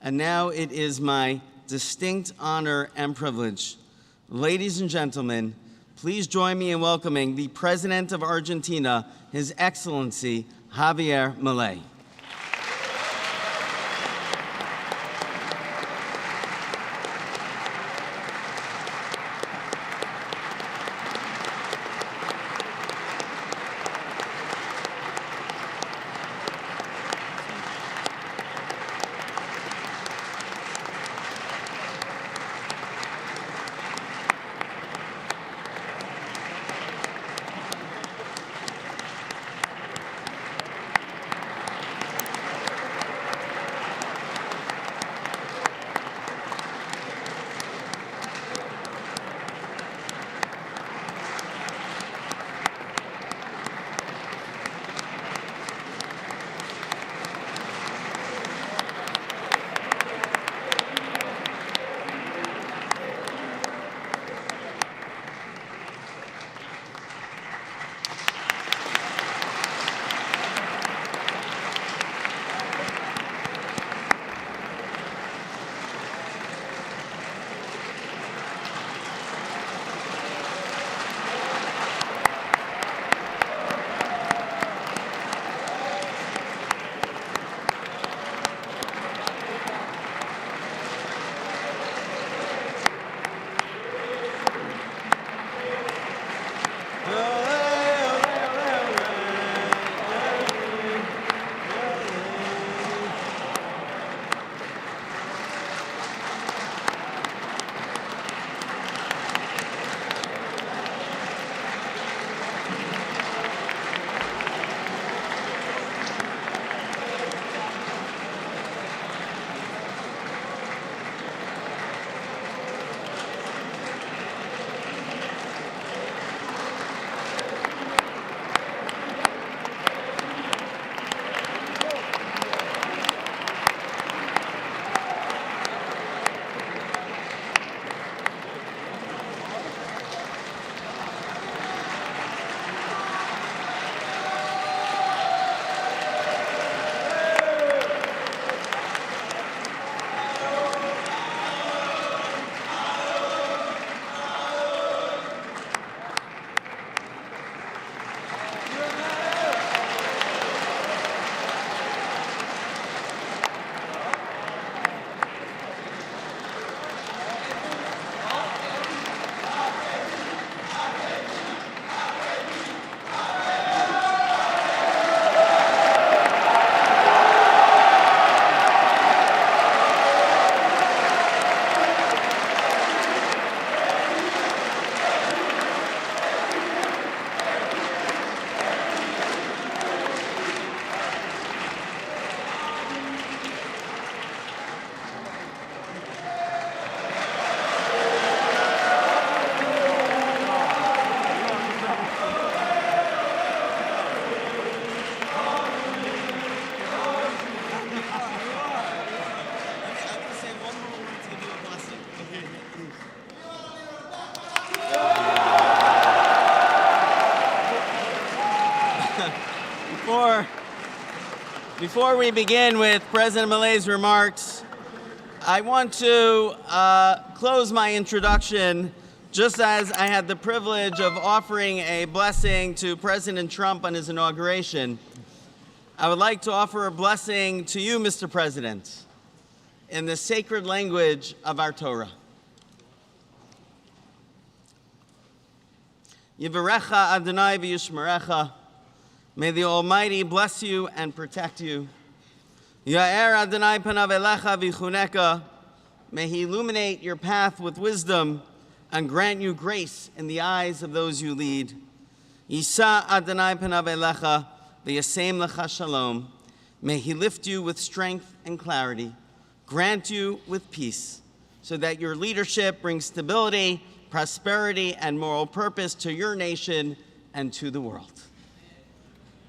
And now it is my distinct honor and privilege. Ladies and gentlemen, please join me in welcoming the President of Argentina, His Excellency Javier Milei. Before we begin with President Milei's remarks, I want to close my introduction just as I had the privilege of offering a blessing to President Trump on his inauguration. I would like to offer a blessing to you, Mr. President, in the sacred language of our Torah. Yivarecha Adonai v'yishmerecha. May the Almighty bless you and protect you. Ya'er Adonai panav elecha v'chuneka. May He illuminate your path with wisdom and grant you grace in the eyes of those you lead. Yisa Adonai panav elecha v'yasem lecha shalom. May He lift you with strength and clarity, grant you with peace, so that your leadership brings stability, prosperity, and moral purpose to your nation and to the world.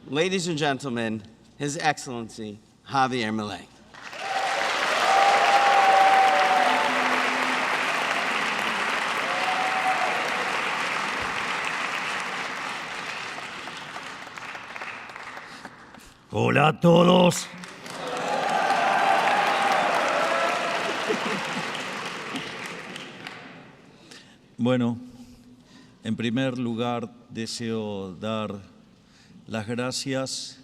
Ladies and gentlemen, His Excellency Javier Milei. Hola a todos. Bueno, en primer lugar deseo dar las gracias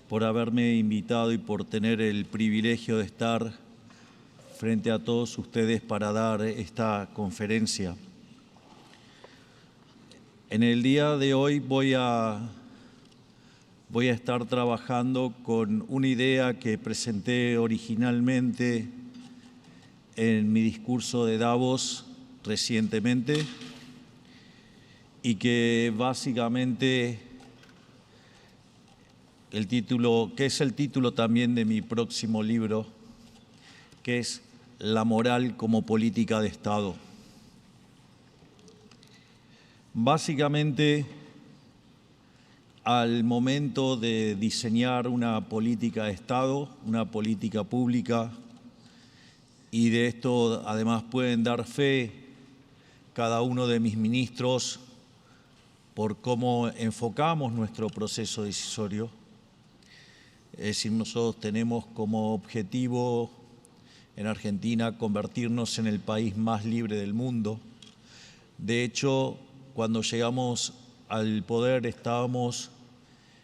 por haberme invitado y por tener el privilegio de estar frente a todos ustedes para dar esta conferencia. En el día de hoy voy a estar trabajando con una idea que presenté originalmente en mi discurso de Davos recientemente y que básicamente que es el título también de mi próximo libro, que es La moral como política de Estado. Básicamente, al momento de diseñar una política de Estado, una política pública, y de esto además pueden dar fe cada uno de mis ministros por cómo enfocamos nuestro proceso decisorio. Es decir, nosotros tenemos como objetivo en Argentina convertirnos en el país más libre del mundo. De hecho, cuando llegamos al poder estábamos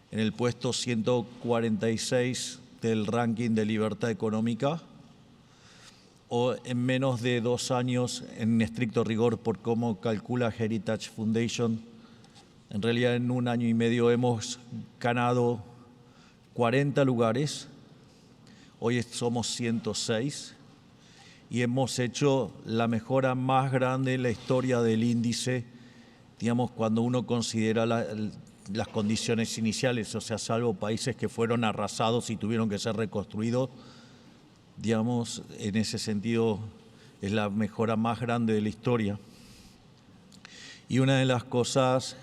en el puesto 146 del ranking de libertad económica, o en menos de 2 años, en estricto rigor por cómo calcula Heritage Foundation, en realidad en 1 año y medio hemos ganado 40 lugares, hoy somos 106 y hemos hecho la mejora más grande en la historia del índice, digamos, cuando uno considera las condiciones iniciales, o sea, salvo países que fueron arrasados y tuvieron que ser reconstruidos, digamos, en ese sentido es la mejora más grande de la historia. Y una de las cosas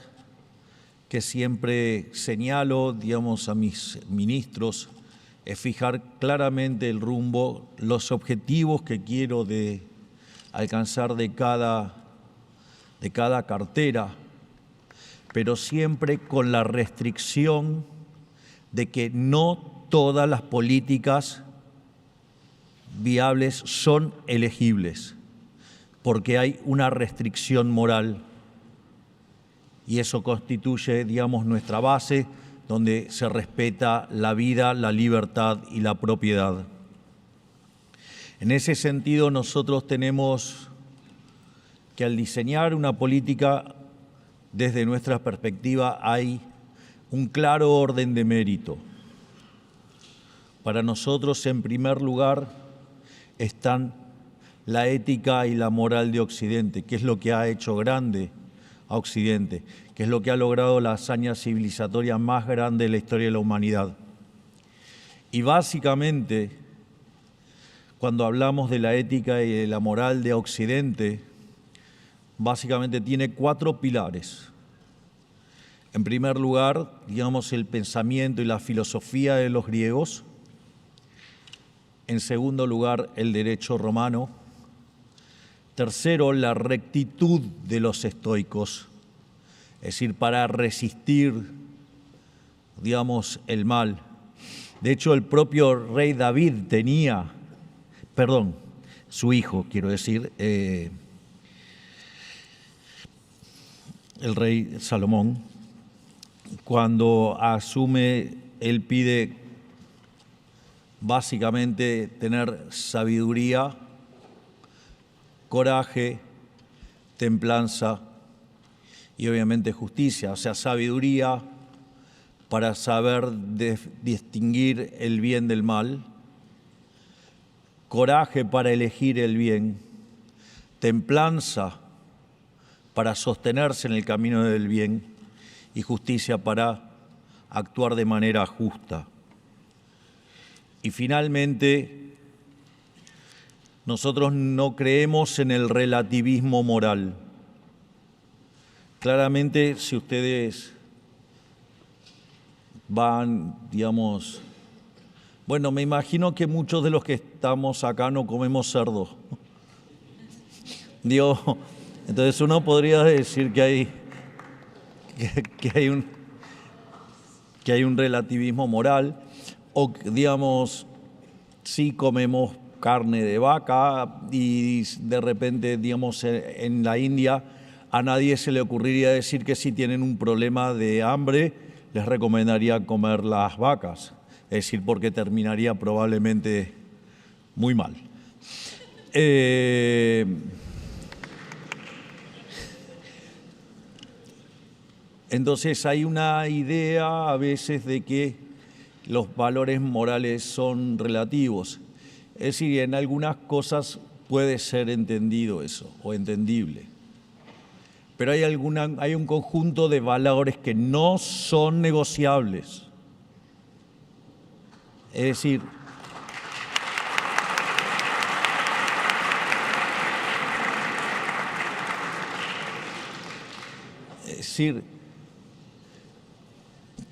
que siempre señalo, digamos, a mis ministros es fijar claramente el rumbo, los objetivos que quiero alcanzar de cada cartera, pero siempre con la restricción de que no todas las políticas viables son elegibles, porque hay una restricción moral y eso constituye, digamos, nuestra base donde se respeta la vida, la libertad y la propiedad. En ese sentido, nosotros tenemos que al diseñar una política, desde nuestra perspectiva, hay un claro orden de mérito. Para nosotros, en primer lugar, están la ética y la moral de Occidente, que es lo que ha hecho grande a Occidente, que es lo que ha logrado la hazaña civilizatoria más grande de la historia de la humanidad. Y básicamente, cuando hablamos de la ética y de la moral de Occidente, básicamente tiene 4 pilares. En primer lugar, digamos, el pensamiento y la filosofía de los griegos. En segundo lugar, el derecho romano. Tercero, la rectitud de los estoicos, es decir, para resistir, digamos, el mal. De hecho, el propio rey David su hijo, quiero decir, el rey Salomón, cuando asume, él pide básicamente tener sabiduría, coraje, templanza y obviamente justicia, o sea, sabiduría para saber distinguir el bien del mal, coraje para elegir el bien, templanza para sostenerse en el camino del bien y justicia para actuar de manera justa. Y finalmente, nosotros no creemos en el relativismo moral. Claramente, si ustedes van, digamos, bueno, me imagino que muchos de los que estamos acá no comemos cerdo. Digo, entonces uno podría decir que hay un relativismo moral, o digamos, sí comemos carne de vaca y de repente, digamos, en la India a nadie se le ocurriría decir que si tienen un problema de hambre les recomendaría comer las vacas, es decir, porque terminaría probablemente muy mal. Entonces hay una idea a veces de que los valores morales son relativos. Es decir, en algunas cosas puede ser entendido eso o entendible. Pero hay un conjunto de valores que no son negociables. Es decir,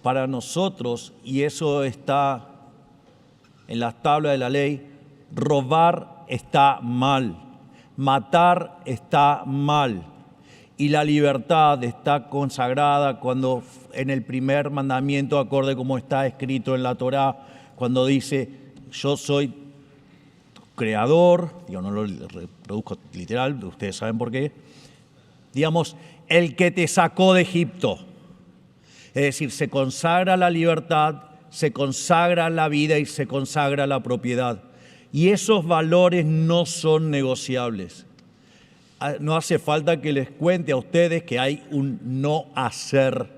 para nosotros, y eso está en las tablas de la ley, robar está mal, matar está mal. Y la libertad está consagrada cuando en el primer mandamiento, acorde como está escrito en la Torá, cuando dice, yo soy tu creador, yo no lo reproduzco literal, ustedes saben por qué, digamos, el que te sacó de Egipto. Es decir, se consagra la libertad, se consagra la vida y se consagra la propiedad. Y esos valores no son negociables. No hace falta que les cuente a ustedes que hay un no hacer.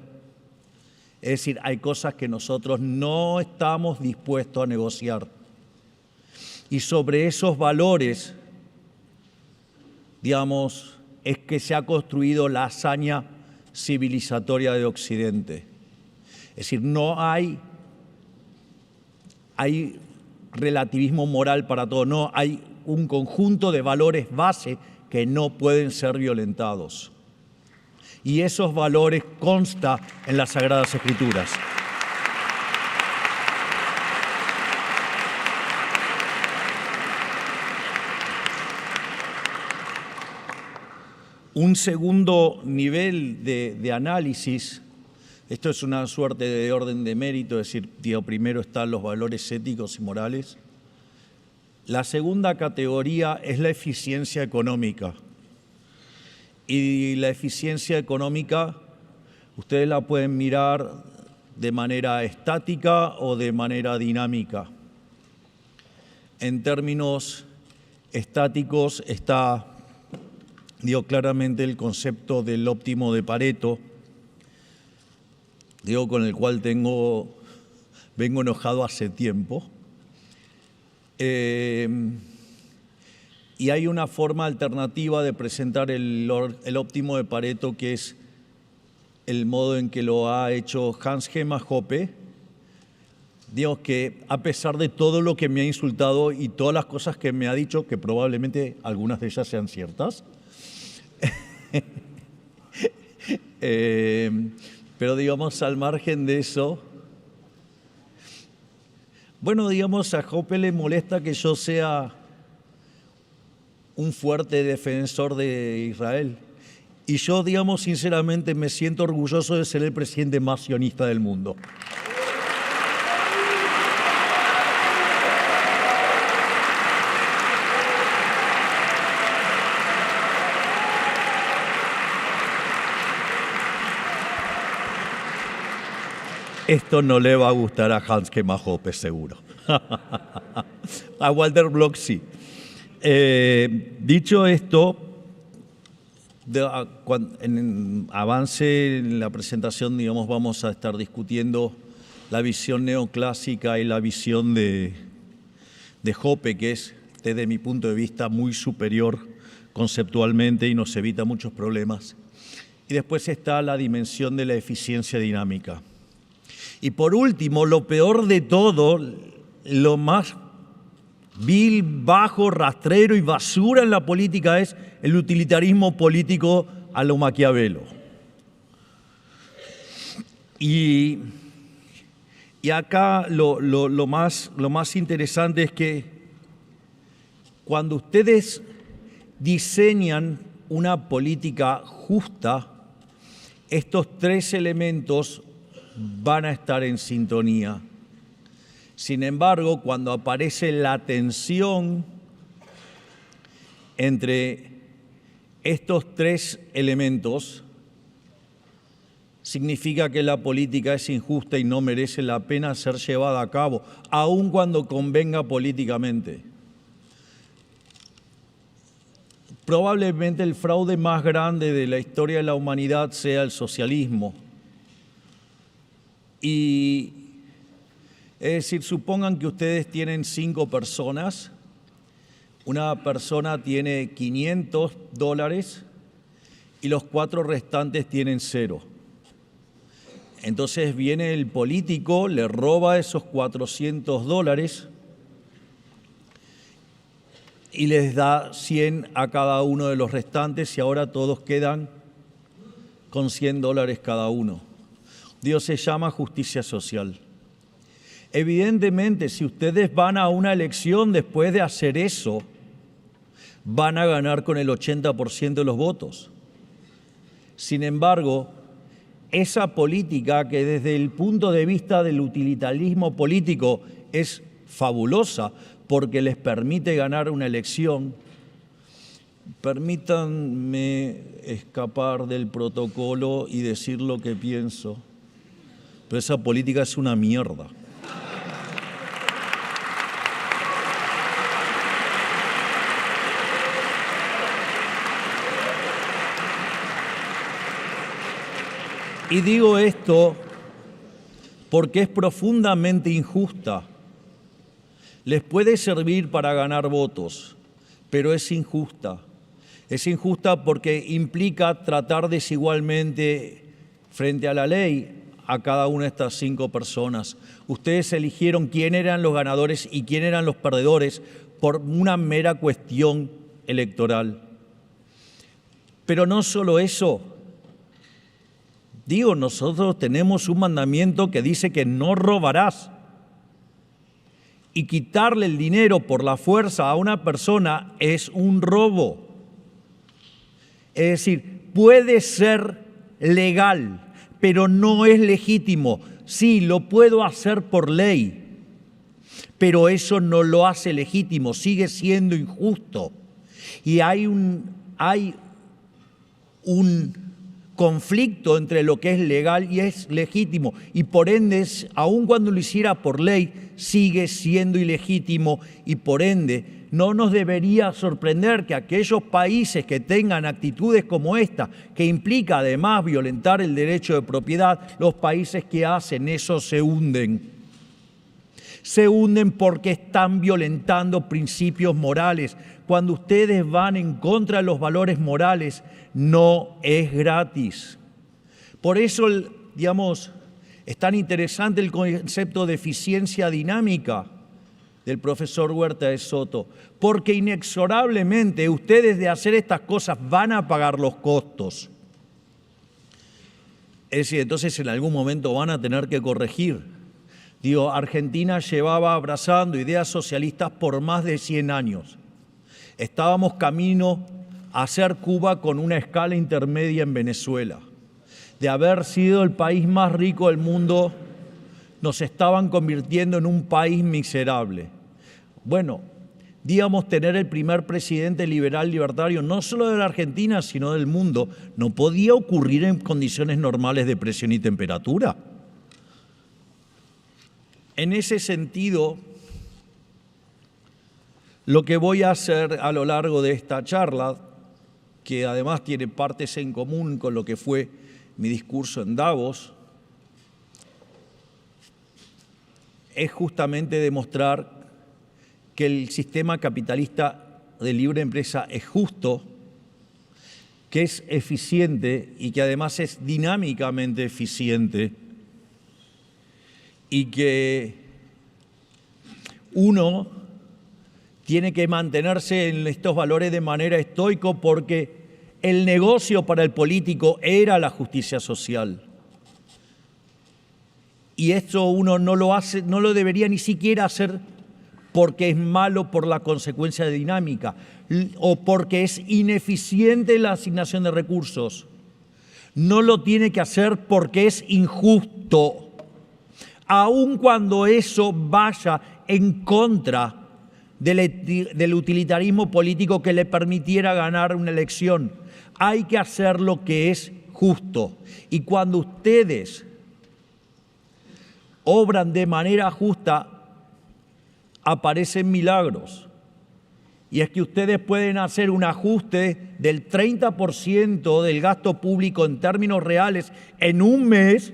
Es decir, hay cosas que nosotros no estamos dispuestos a negociar. Y sobre esos valores, digamos, es que se ha construido la hazaña civilizatoria de Occidente. Es decir, no hay relativismo moral para todo, no, hay un conjunto de valores base que no pueden ser violentados. Y esos valores constan en las Sagradas Escrituras. Un segundo nivel de análisis, esto es una suerte de orden de mérito, es decir, primero están los valores éticos y morales. La segunda categoría es la eficiencia económica. Y la eficiencia económica, ustedes la pueden mirar de manera estática o de manera dinámica. En términos estáticos está, digo, claramente el concepto del óptimo de Pareto, digo, con el cual vengo enojado hace tiempo. Y hay una forma alternativa de presentar el óptimo de Pareto, que es el modo en que lo ha hecho Hans Hermann Hoppe. Digo que a pesar de todo lo que me ha insultado y todas las cosas que me ha dicho, que probablemente algunas de ellas sean ciertas, pero digamos, al margen de eso, bueno, digamos, a Hoppe le molesta que yo sea un fuerte defensor de Israel. Y yo, digamos, sinceramente me siento orgulloso de ser el presidente más sionista del mundo. Esto no le va a gustar a Hans Hermann Hoppe, seguro. A Walter Block sí. Dicho esto, en avance en la presentación, digamos, vamos a estar discutiendo la visión neoclásica y la visión de Hoppe, que es, desde mi punto de vista, muy superior conceptualmente y nos evita muchos problemas. Y después está la dimensión de la eficiencia dinámica. Y por último, lo peor de todo, lo más vil, bajo, rastrero y basura en la política es el utilitarismo político a lo Maquiavelo. Y acá lo más interesante es que cuando ustedes diseñan una política justa, estos tres elementos van a estar en sintonía. Sin embargo, cuando aparece la tensión entre estos tres elementos significa que la política es injusta y no merece la pena ser llevada a cabo, aun cuando convenga políticamente. Probablemente el fraude más grande de la historia de la humanidad sea el socialismo. Y es decir, supongan que ustedes tienen 5 personas, una persona tiene $500 y los 4 restantes tienen 0. Entonces viene el político, le roba esos $400 y les da 100 a cada uno de los restantes y ahora todos quedan con $100 cada uno. Dios se llama justicia social. Evidentemente, si ustedes van a una elección después de hacer eso, van a ganar con el 80% de los votos. Sin embargo, esa política que desde el punto de vista del utilitarismo político es fabulosa porque les permite ganar una elección, permítanme escapar del protocolo y decir lo que pienso, pero esa política es una mierda. Y digo esto porque es profundamente injusta. Les puede servir para ganar votos, pero es injusta. Es injusta porque implica tratar desigualmente frente a la ley a cada una de estas 5 personas. Ustedes eligieron quién eran los ganadores y quién eran los perdedores por una mera cuestión electoral. Pero no solo eso. Digo, nosotros tenemos un mandamiento que dice que no robarás. Y quitarle el dinero por la fuerza a una persona es un robo. Es decir, puede ser legal, pero no es legítimo. Sí, lo puedo hacer por ley, pero eso no lo hace legítimo, sigue siendo injusto. Y hay un conflicto entre lo que es legal y es legítimo, y por ende, aun cuando lo hiciera por ley, sigue siendo ilegítimo, y por ende no nos debería sorprender que aquellos países que tengan actitudes como esta, que implica además violentar el derecho de propiedad, los países que hacen eso se hunden. Se hunden porque están violentando principios morales. Cuando ustedes van en contra de los valores morales, no es gratis. Por eso, digamos, es tan interesante el concepto de eficiencia dinámica del profesor Huerta de Soto, porque inexorablemente ustedes de hacer estas cosas van a pagar los costos. Es decir, entonces en algún momento van a tener que corregir. Digo, Argentina llevaba abrazando ideas socialistas por más de 100 años. Estábamos camino a ser Cuba con una escala intermedia en Venezuela. De haber sido el país más rico del mundo, nos estaban convirtiendo en un país miserable. Bueno, digamos, tener el primer presidente liberal libertario, no solo de la Argentina, sino del mundo, no podía ocurrir en condiciones normales de presión y temperatura. En ese sentido, lo que voy a hacer a lo largo de esta charla, que además tiene partes en común con lo que fue mi discurso en Davos, es justamente demostrar que el sistema capitalista de libre empresa es justo, que es eficiente y que además es dinámicamente eficiente, y que uno tiene que mantenerse en estos valores de manera estoica porque el negocio para el político era la justicia social. Y esto uno no lo hace, no lo debería ni siquiera hacer porque es malo por la consecuencia dinámica o porque es ineficiente la asignación de recursos. No lo tiene que hacer porque es injusto, aun cuando eso vaya en contra del utilitarismo político que le permitiera ganar una elección. Hay que hacer lo que es justo. Y cuando ustedes obran de manera justa, aparecen milagros. Y es que ustedes pueden hacer un ajuste del 30% del gasto público en términos reales en un mes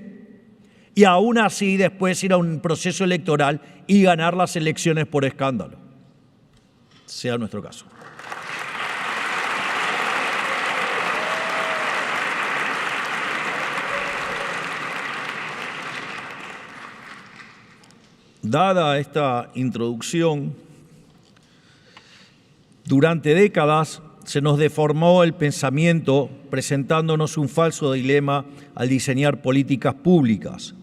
y aún así después ir a un proceso electoral y ganar las elecciones por escándalo. Sea nuestro caso. Dada esta introducción, durante décadas se nos deformó el pensamiento presentándonos un falso dilema al diseñar políticas públicas,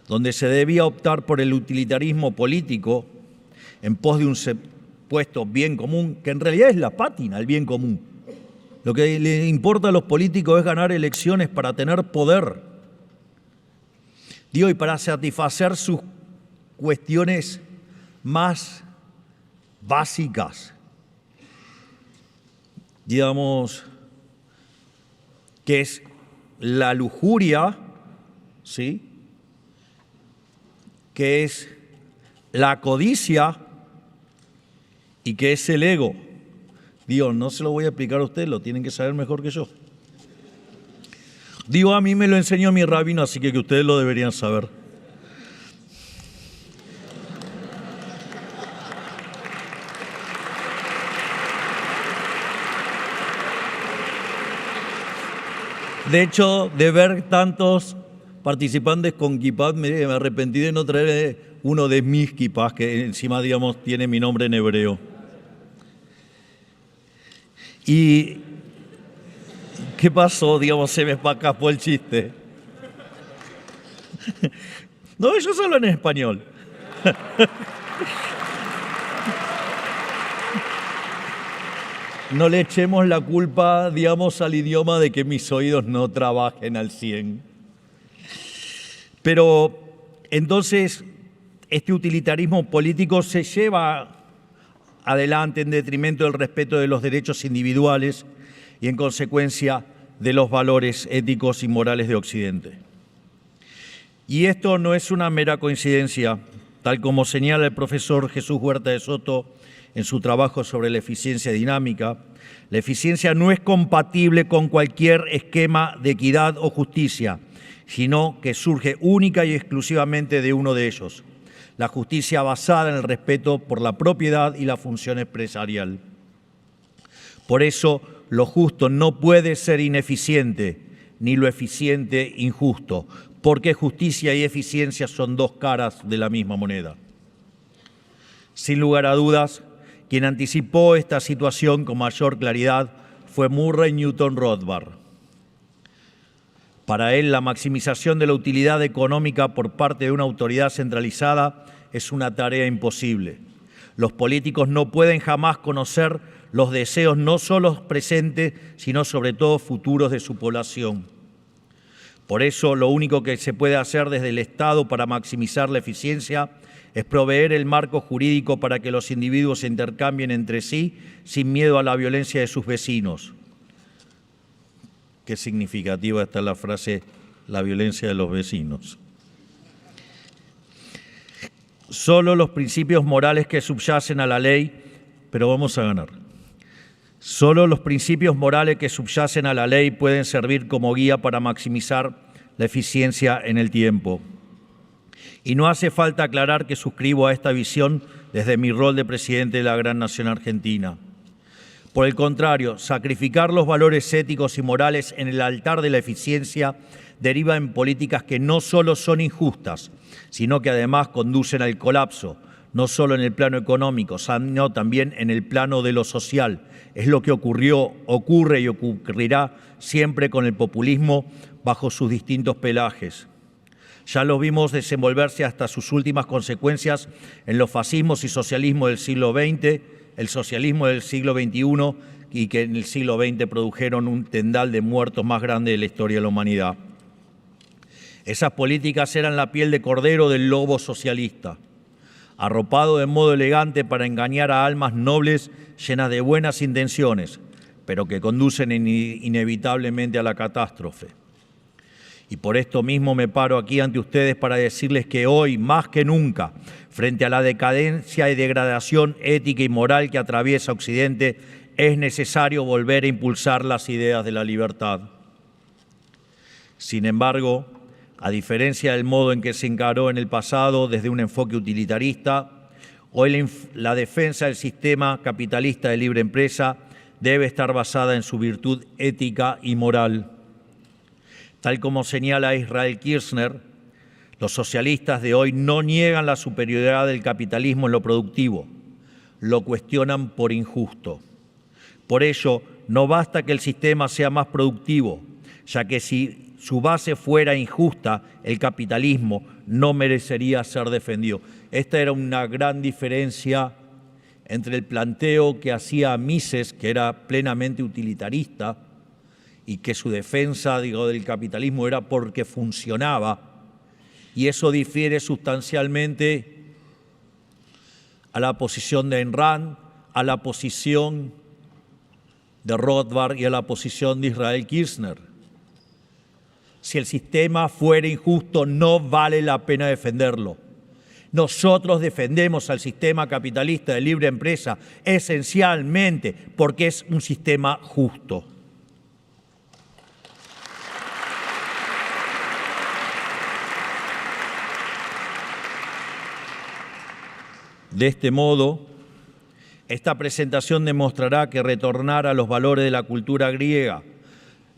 donde se debía optar por el utilitarismo político en pos de un supuesto bien común, que en realidad es la pátina, el bien común. Lo que le importa a los políticos es ganar elecciones para tener poder. Y para satisfacer sus cuestiones más básicas, digamos, que es la lujuria, ¿sí?, que es la codicia y que es el ego. Digo, no se lo voy a explicar a ustedes, lo tienen que saber mejor que yo. Digo, a mí me lo enseñó mi rabino, así que ustedes lo deberían saber. De hecho, de ver tantos participantes con kippah, me arrepentí de no traer uno de mis kippahs, que encima, digamos, tiene mi nombre en hebreo. ¿Y qué pasó? Digamos, se me escapó el chiste. No, yo solo en español. No le echemos la culpa, digamos, al idioma de que mis oídos no trabajen al 100. Pero entonces este utilitarismo político se lleva adelante en detrimento del respeto de los derechos individuales y en consecuencia de los valores éticos y morales de Occidente. Y esto no es una mera coincidencia, tal como señala el profesor Jesús Huerta de Soto en su trabajo sobre la eficiencia dinámica. La eficiencia no es compatible con cualquier esquema de equidad o justicia, sino que surge única y exclusivamente de uno de ellos: la justicia basada en el respeto por la propiedad y la función empresarial. Por eso, lo justo no puede ser ineficiente, ni lo eficiente injusto, porque justicia y eficiencia son dos caras de la misma moneda. Sin lugar a dudas, quien anticipó esta situación con mayor claridad fue Murray Newton Rothbard. Para él, la maximización de la utilidad económica por parte de una autoridad centralizada es una tarea imposible. Los políticos no pueden jamás conocer los deseos no solo presentes, sino sobre todo futuros de su población. Por eso, lo único que se puede hacer desde el Estado para maximizar la eficiencia es proveer el marco jurídico para que los individuos se intercambien entre sí sin miedo a la violencia de sus vecinos. Qué significativa está la frase, la violencia de los vecinos. Solo los principios morales que subyacen a la ley, pero vamos a ganar. Solo los principios morales que subyacen a la ley pueden servir como guía para maximizar la eficiencia en el tiempo. Y no hace falta aclarar que suscribo a esta visión desde mi rol de presidente de la gran nación argentina. Por el contrario, sacrificar los valores éticos y morales en el altar de la eficiencia deriva en políticas que no solo son injustas, sino que además conducen al colapso, no solo en el plano económico, sino también en el plano de lo social. Es lo que ocurrió, ocurre y ocurrirá siempre con el populismo bajo sus distintos pelajes. Ya lo vimos desenvolverse hasta sus últimas consecuencias en los fascismos y socialismos del siglo XX, el socialismo del siglo XXI, y que en el siglo XX produjeron un tendal de muertos más grande de la historia de la humanidad. Esas políticas eran la piel de cordero del lobo socialista. arropado de modo elegante para engañar a almas nobles llenas de buenas intenciones, pero que conducen inevitablemente a la catástrofe. Y por esto mismo me paro aquí ante ustedes para decirles que hoy, más que nunca, frente a la decadencia y degradación ética y moral que atraviesa Occidente, es necesario volver a impulsar las ideas de la libertad. Sin embargo, a diferencia del modo en que se encaró en el pasado desde un enfoque utilitarista, hoy la defensa del sistema capitalista de libre empresa debe estar basada en su virtud ética y moral. Tal como señala Israel Kirzner, los socialistas de hoy no niegan la superioridad del capitalismo en lo productivo, lo cuestionan por injusto. Por ello, no basta que el sistema sea más productivo, ya que si su base fuera injusta, el capitalismo no merecería ser defendido. Esta era una gran diferencia entre el planteo que hacía Mises, que era plenamente utilitarista, y que su defensa, del capitalismo era porque funcionaba, y eso difiere sustancialmente a la posición de Ayn Rand, a la posición de Rothbard y a la posición de Israel Kirzner. Si el sistema fuera injusto, no vale la pena defenderlo. Nosotros defendemos al sistema capitalista de libre empresa esencialmente porque es un sistema justo. De este modo, esta presentación demostrará que retornar a los valores de la cultura griega,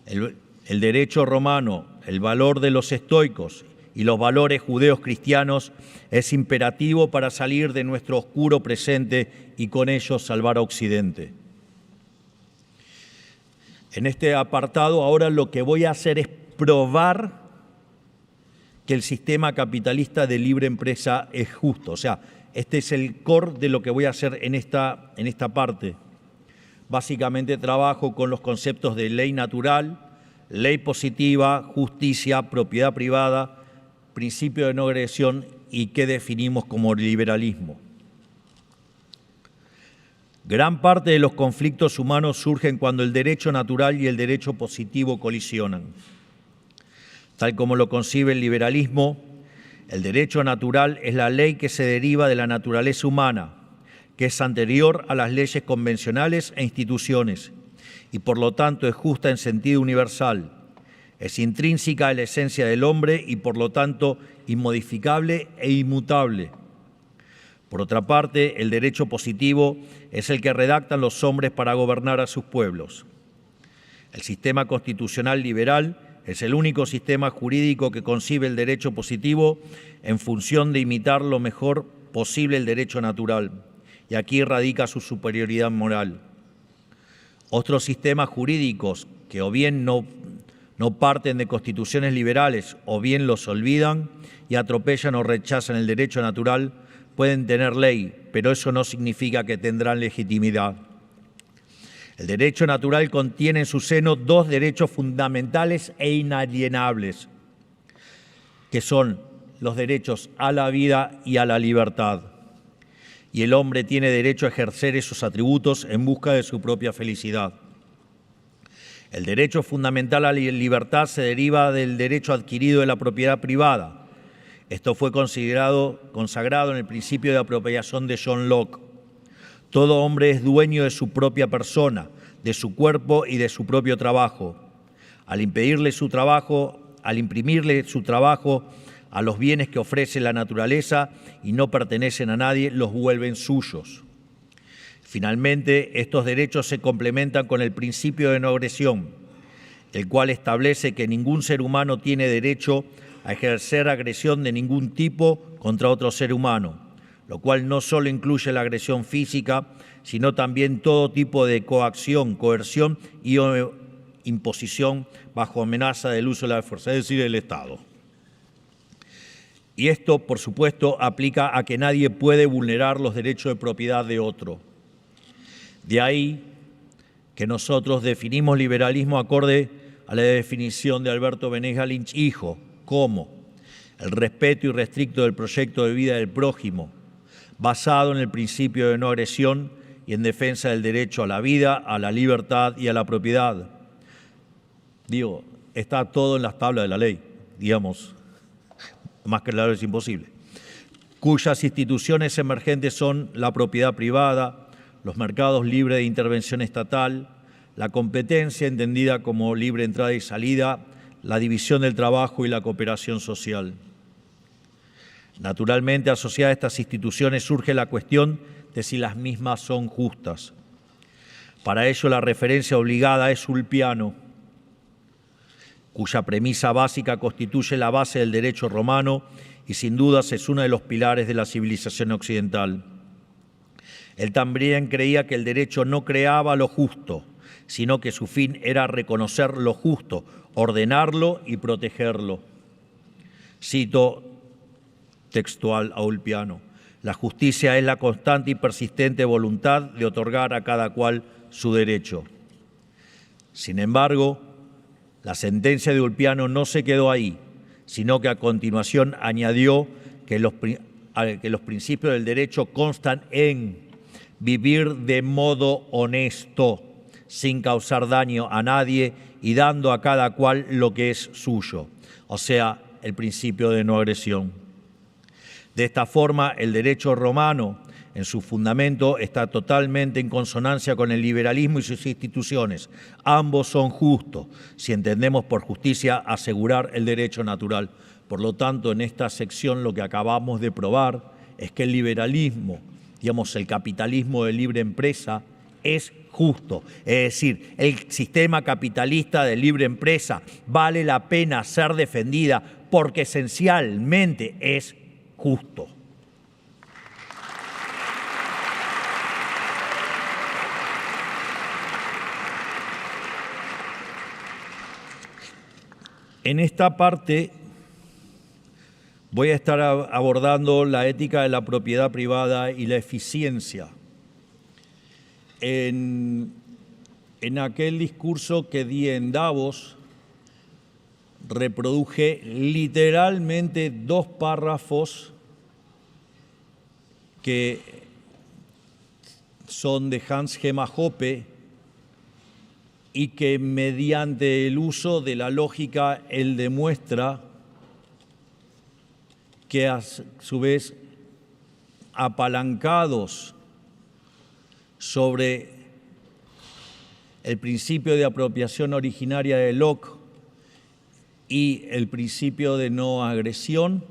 el derecho romano, el valor de los estoicos y los valores judeos cristianos es imperativo para salir de nuestro oscuro presente y con ello salvar a Occidente. En este apartado ahora lo que voy a hacer es probar que el sistema capitalista de libre empresa es justo. O sea, este es el core de lo que voy a hacer en esta parte. Básicamente trabajo con los conceptos de ley natural, ley positiva, justicia, propiedad privada, principio de no agresión y qué definimos como liberalismo. Gran parte de los conflictos humanos surgen cuando el derecho natural y el derecho positivo colisionan. Tal como lo concibe el liberalismo, el derecho natural es la ley que se deriva de la naturaleza humana, que es anterior a las leyes convencionales e instituciones, y por lo tanto es justa en sentido universal. Es intrínseca a la esencia del hombre y por lo tanto inmodificable e inmutable. Por otra parte, el derecho positivo es el que redactan los hombres para gobernar a sus pueblos. El sistema constitucional liberal es el único sistema jurídico que concibe el derecho positivo en función de imitar lo mejor posible el derecho natural, y aquí radica su superioridad moral. Otros sistemas jurídicos que o bien no parten de constituciones liberales o bien los olvidan y atropellan o rechazan el derecho natural pueden tener ley, pero eso no significa que tendrán legitimidad. El derecho natural contiene en su seno dos derechos fundamentales e inalienables, que son los derechos a la vida y a la libertad. Y el hombre tiene derecho a ejercer esos atributos en busca de su propia felicidad. El derecho fundamental a la libertad se deriva del derecho adquirido de la propiedad privada. Esto fue consagrado en el principio de apropiación de John Locke. Todo hombre es dueño de su propia persona, de su cuerpo y de su propio trabajo. Al imprimirle su trabajo a los bienes que ofrece la naturaleza y no pertenecen a nadie, los vuelven suyos. Finalmente, estos derechos se complementan con el principio de no agresión, el cual establece que ningún ser humano tiene derecho a ejercer agresión de ningún tipo contra otro ser humano, lo cual no solo incluye la agresión física, sino también todo tipo de coacción, coerción y imposición bajo amenaza del uso de la fuerza, es decir, el Estado. Y esto, por supuesto, aplica a que nadie puede vulnerar los derechos de propiedad de otro. De ahí que nosotros definimos liberalismo acorde a la definición de Alberto Benegas Lynch, hijo, como el respeto irrestricto del proyecto de vida del prójimo, basado en el principio de no agresión y en defensa del derecho a la vida, a la libertad y a la propiedad. Digo, está todo en las tablas de la ley, digamos, más que claro es imposible. Cuyas instituciones emergentes son la propiedad privada, los mercados libres de intervención estatal, la competencia entendida como libre entrada y salida, la división del trabajo y la cooperación social. Naturalmente, asociada a estas instituciones surge la cuestión de si las mismas son justas. Para ello, la referencia obligada es Ulpiano, cuya premisa básica constituye la base del derecho romano y sin dudas es uno de los pilares de la civilización occidental. Él también creía que el derecho no creaba lo justo, sino que su fin era reconocer lo justo, ordenarlo y protegerlo. Cito textual a Ulpiano: la justicia es la constante y persistente voluntad de otorgar a cada cual su derecho. Sin embargo, la sentencia de Ulpiano no se quedó ahí, sino que a continuación añadió que los principios del derecho constan en vivir de modo honesto, sin causar daño a nadie y dando a cada cual lo que es suyo, o sea, el principio de no agresión. De esta forma, el derecho romano, en su fundamento, está totalmente en consonancia con el liberalismo y sus instituciones. Ambos son justos, si entendemos por justicia asegurar el derecho natural. Por lo tanto, en esta sección lo que acabamos de probar es que el liberalismo, digamos, el capitalismo de libre empresa, es justo. Es decir, el sistema capitalista de libre empresa vale la pena ser defendida porque esencialmente es justo. En esta parte voy a estar abordando la ética de la propiedad privada y la eficiencia. En aquel discurso que di en Davos, reproduje literalmente 2 párrafos que son de Hans Gemma Hoppe y que mediante el uso de la lógica él demuestra que a su vez apalancados sobre el principio de apropiación originaria de Locke y el principio de no agresión,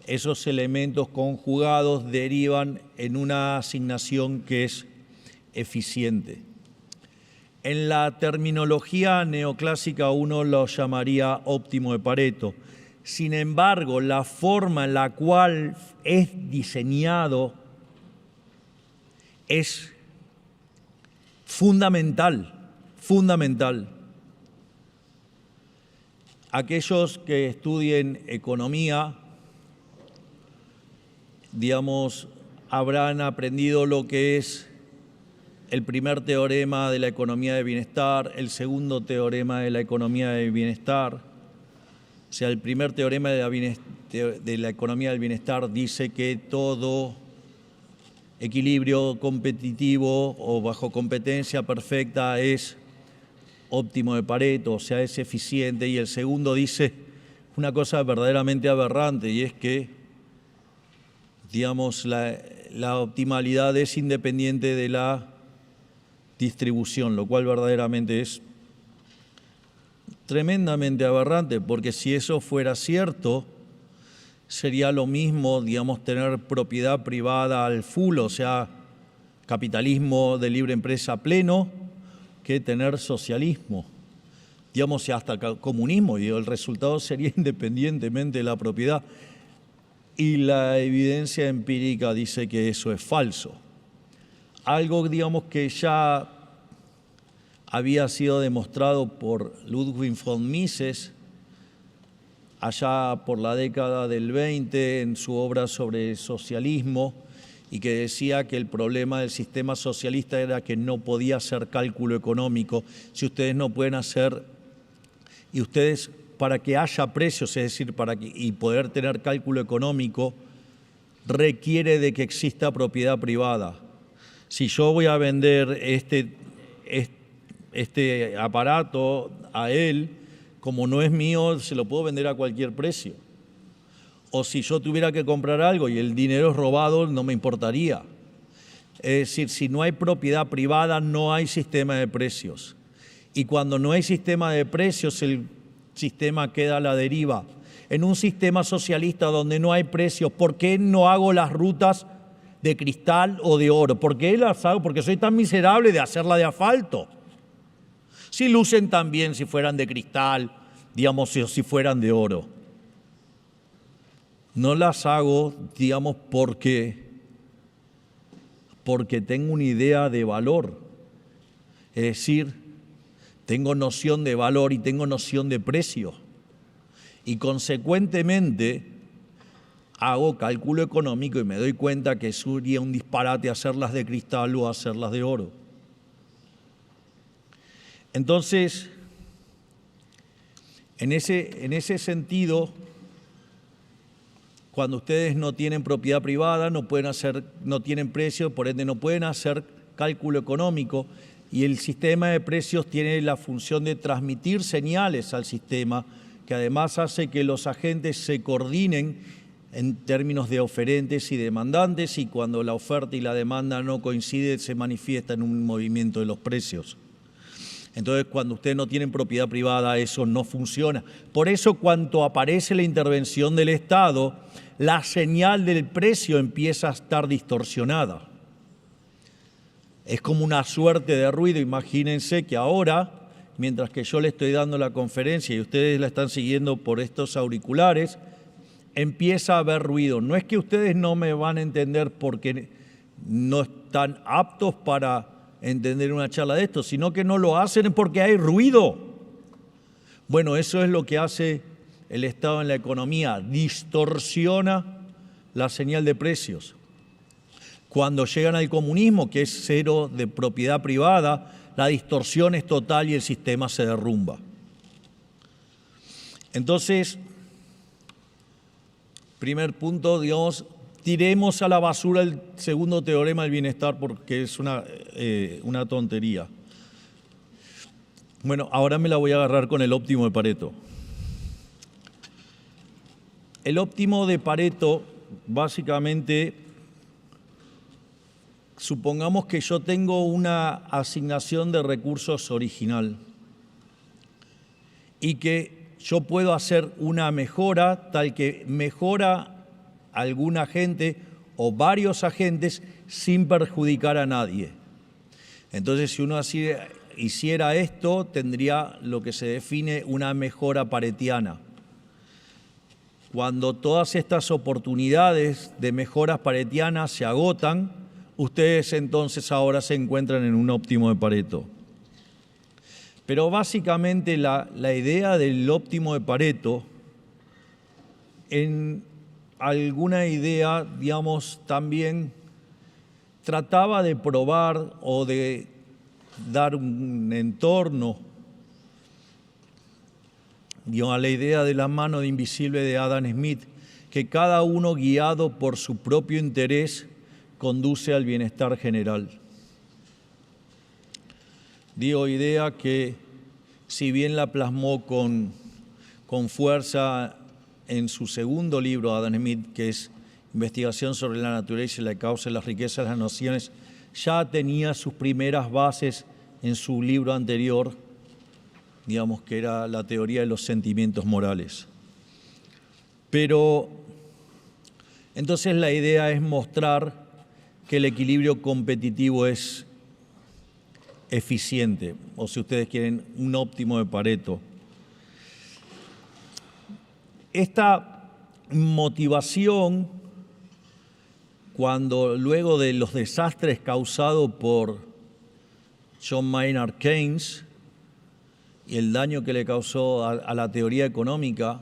esos elementos conjugados derivan en una asignación que es eficiente. En la terminología neoclásica uno lo llamaría óptimo de Pareto. Sin embargo, la forma en la cual es diseñado es fundamental. Aquellos que estudien economía, digamos, habrán aprendido lo que es el primer teorema de la economía de bienestar, el segundo teorema de la economía de bienestar. O sea, el primer teorema de la economía del bienestar dice que todo equilibrio competitivo o bajo competencia perfecta es óptimo de Pareto, o sea, es eficiente. Y el segundo dice una cosa verdaderamente aberrante, y es que, digamos, la optimalidad es independiente de la distribución, lo cual verdaderamente es tremendamente aberrante, porque si eso fuera cierto, sería lo mismo, digamos, tener propiedad privada al full, o sea, capitalismo de libre empresa pleno, que tener socialismo, digamos, y hasta comunismo, y el resultado sería independientemente de la propiedad. Y la evidencia empírica dice que eso es falso. Algo, digamos, que ya había sido demostrado por Ludwig von Mises allá por la década del 20 en su obra sobre socialismo, y que decía que el problema del sistema socialista era que no podía hacer cálculo económico. Si ustedes no pueden hacer, y ustedes, para que haya precios, es decir, y poder tener cálculo económico, requiere de que exista propiedad privada. Si yo voy a vender este aparato a él, como no es mío, se lo puedo vender a cualquier precio. O si yo tuviera que comprar algo y el dinero es robado, no me importaría. Es decir, si no hay propiedad privada, no hay sistema de precios. Y cuando no hay sistema de precios, el sistema queda a la deriva. En un sistema socialista donde no hay precios, ¿por qué no hago las rutas de cristal o de oro? ¿Por qué las hago? Porque soy tan miserable de hacerla de asfalto. Si lucen tan bien si fueran de cristal, digamos, si fueran de oro. No las hago, digamos, porque tengo una idea de valor. Es decir, tengo noción de valor y tengo noción de precio. Y consecuentemente hago cálculo económico y me doy cuenta que sería un disparate hacerlas de cristal o hacerlas de oro. Entonces, en ese sentido, cuando ustedes no tienen propiedad privada, no tienen precio, por ende no pueden hacer cálculo económico, y el sistema de precios tiene la función de transmitir señales al sistema, que además hace que los agentes se coordinen en términos de oferentes y demandantes, y cuando la oferta y la demanda no coinciden, se manifiesta en un movimiento de los precios. Entonces, cuando ustedes no tienen propiedad privada, eso no funciona. Por eso, cuando aparece la intervención del Estado, la señal del precio empieza a estar distorsionada. Es como una suerte de ruido. Imagínense que ahora, mientras que yo le estoy dando la conferencia y ustedes la están siguiendo por estos auriculares, empieza a haber ruido. No es que ustedes no me van a entender porque no están aptos para entender una charla de esto, sino que no lo hacen porque hay ruido. Bueno, eso es lo que hace el Estado en la economía, distorsiona la señal de precios. Cuando llegan al comunismo, que es cero de propiedad privada, la distorsión es total y el sistema se derrumba. Entonces, primer punto, digamos, tiremos a la basura el segundo teorema del bienestar porque es una tontería. Bueno, ahora me la voy a agarrar con el óptimo de Pareto. El óptimo de Pareto, básicamente, supongamos que yo tengo una asignación de recursos original y que yo puedo hacer una mejora tal que mejora algún agente o varios agentes sin perjudicar a nadie. Entonces, si uno así hiciera esto, tendría lo que se define una mejora paretiana. Cuando todas estas oportunidades de mejoras paretianas se agotan, ustedes entonces ahora se encuentran en un óptimo de Pareto. Pero básicamente la idea del óptimo de Pareto, en alguna idea, digamos, también trataba de probar o de dar un entorno, digamos, a la idea de la mano de invisible de Adam Smith, que cada uno guiado por su propio interés conduce al bienestar general. Digo, idea que si bien la plasmó con fuerza en su segundo libro, Adam Smith, que es Investigación sobre la naturaleza y la causa de las riquezas de las naciones, ya tenía sus primeras bases en su libro anterior, digamos que era la teoría de los sentimientos morales. Pero entonces la idea es mostrar que el equilibrio competitivo es eficiente, o si ustedes quieren, un óptimo de Pareto. Esta motivación, cuando luego de los desastres causados por John Maynard Keynes y el daño que le causó a la teoría económica,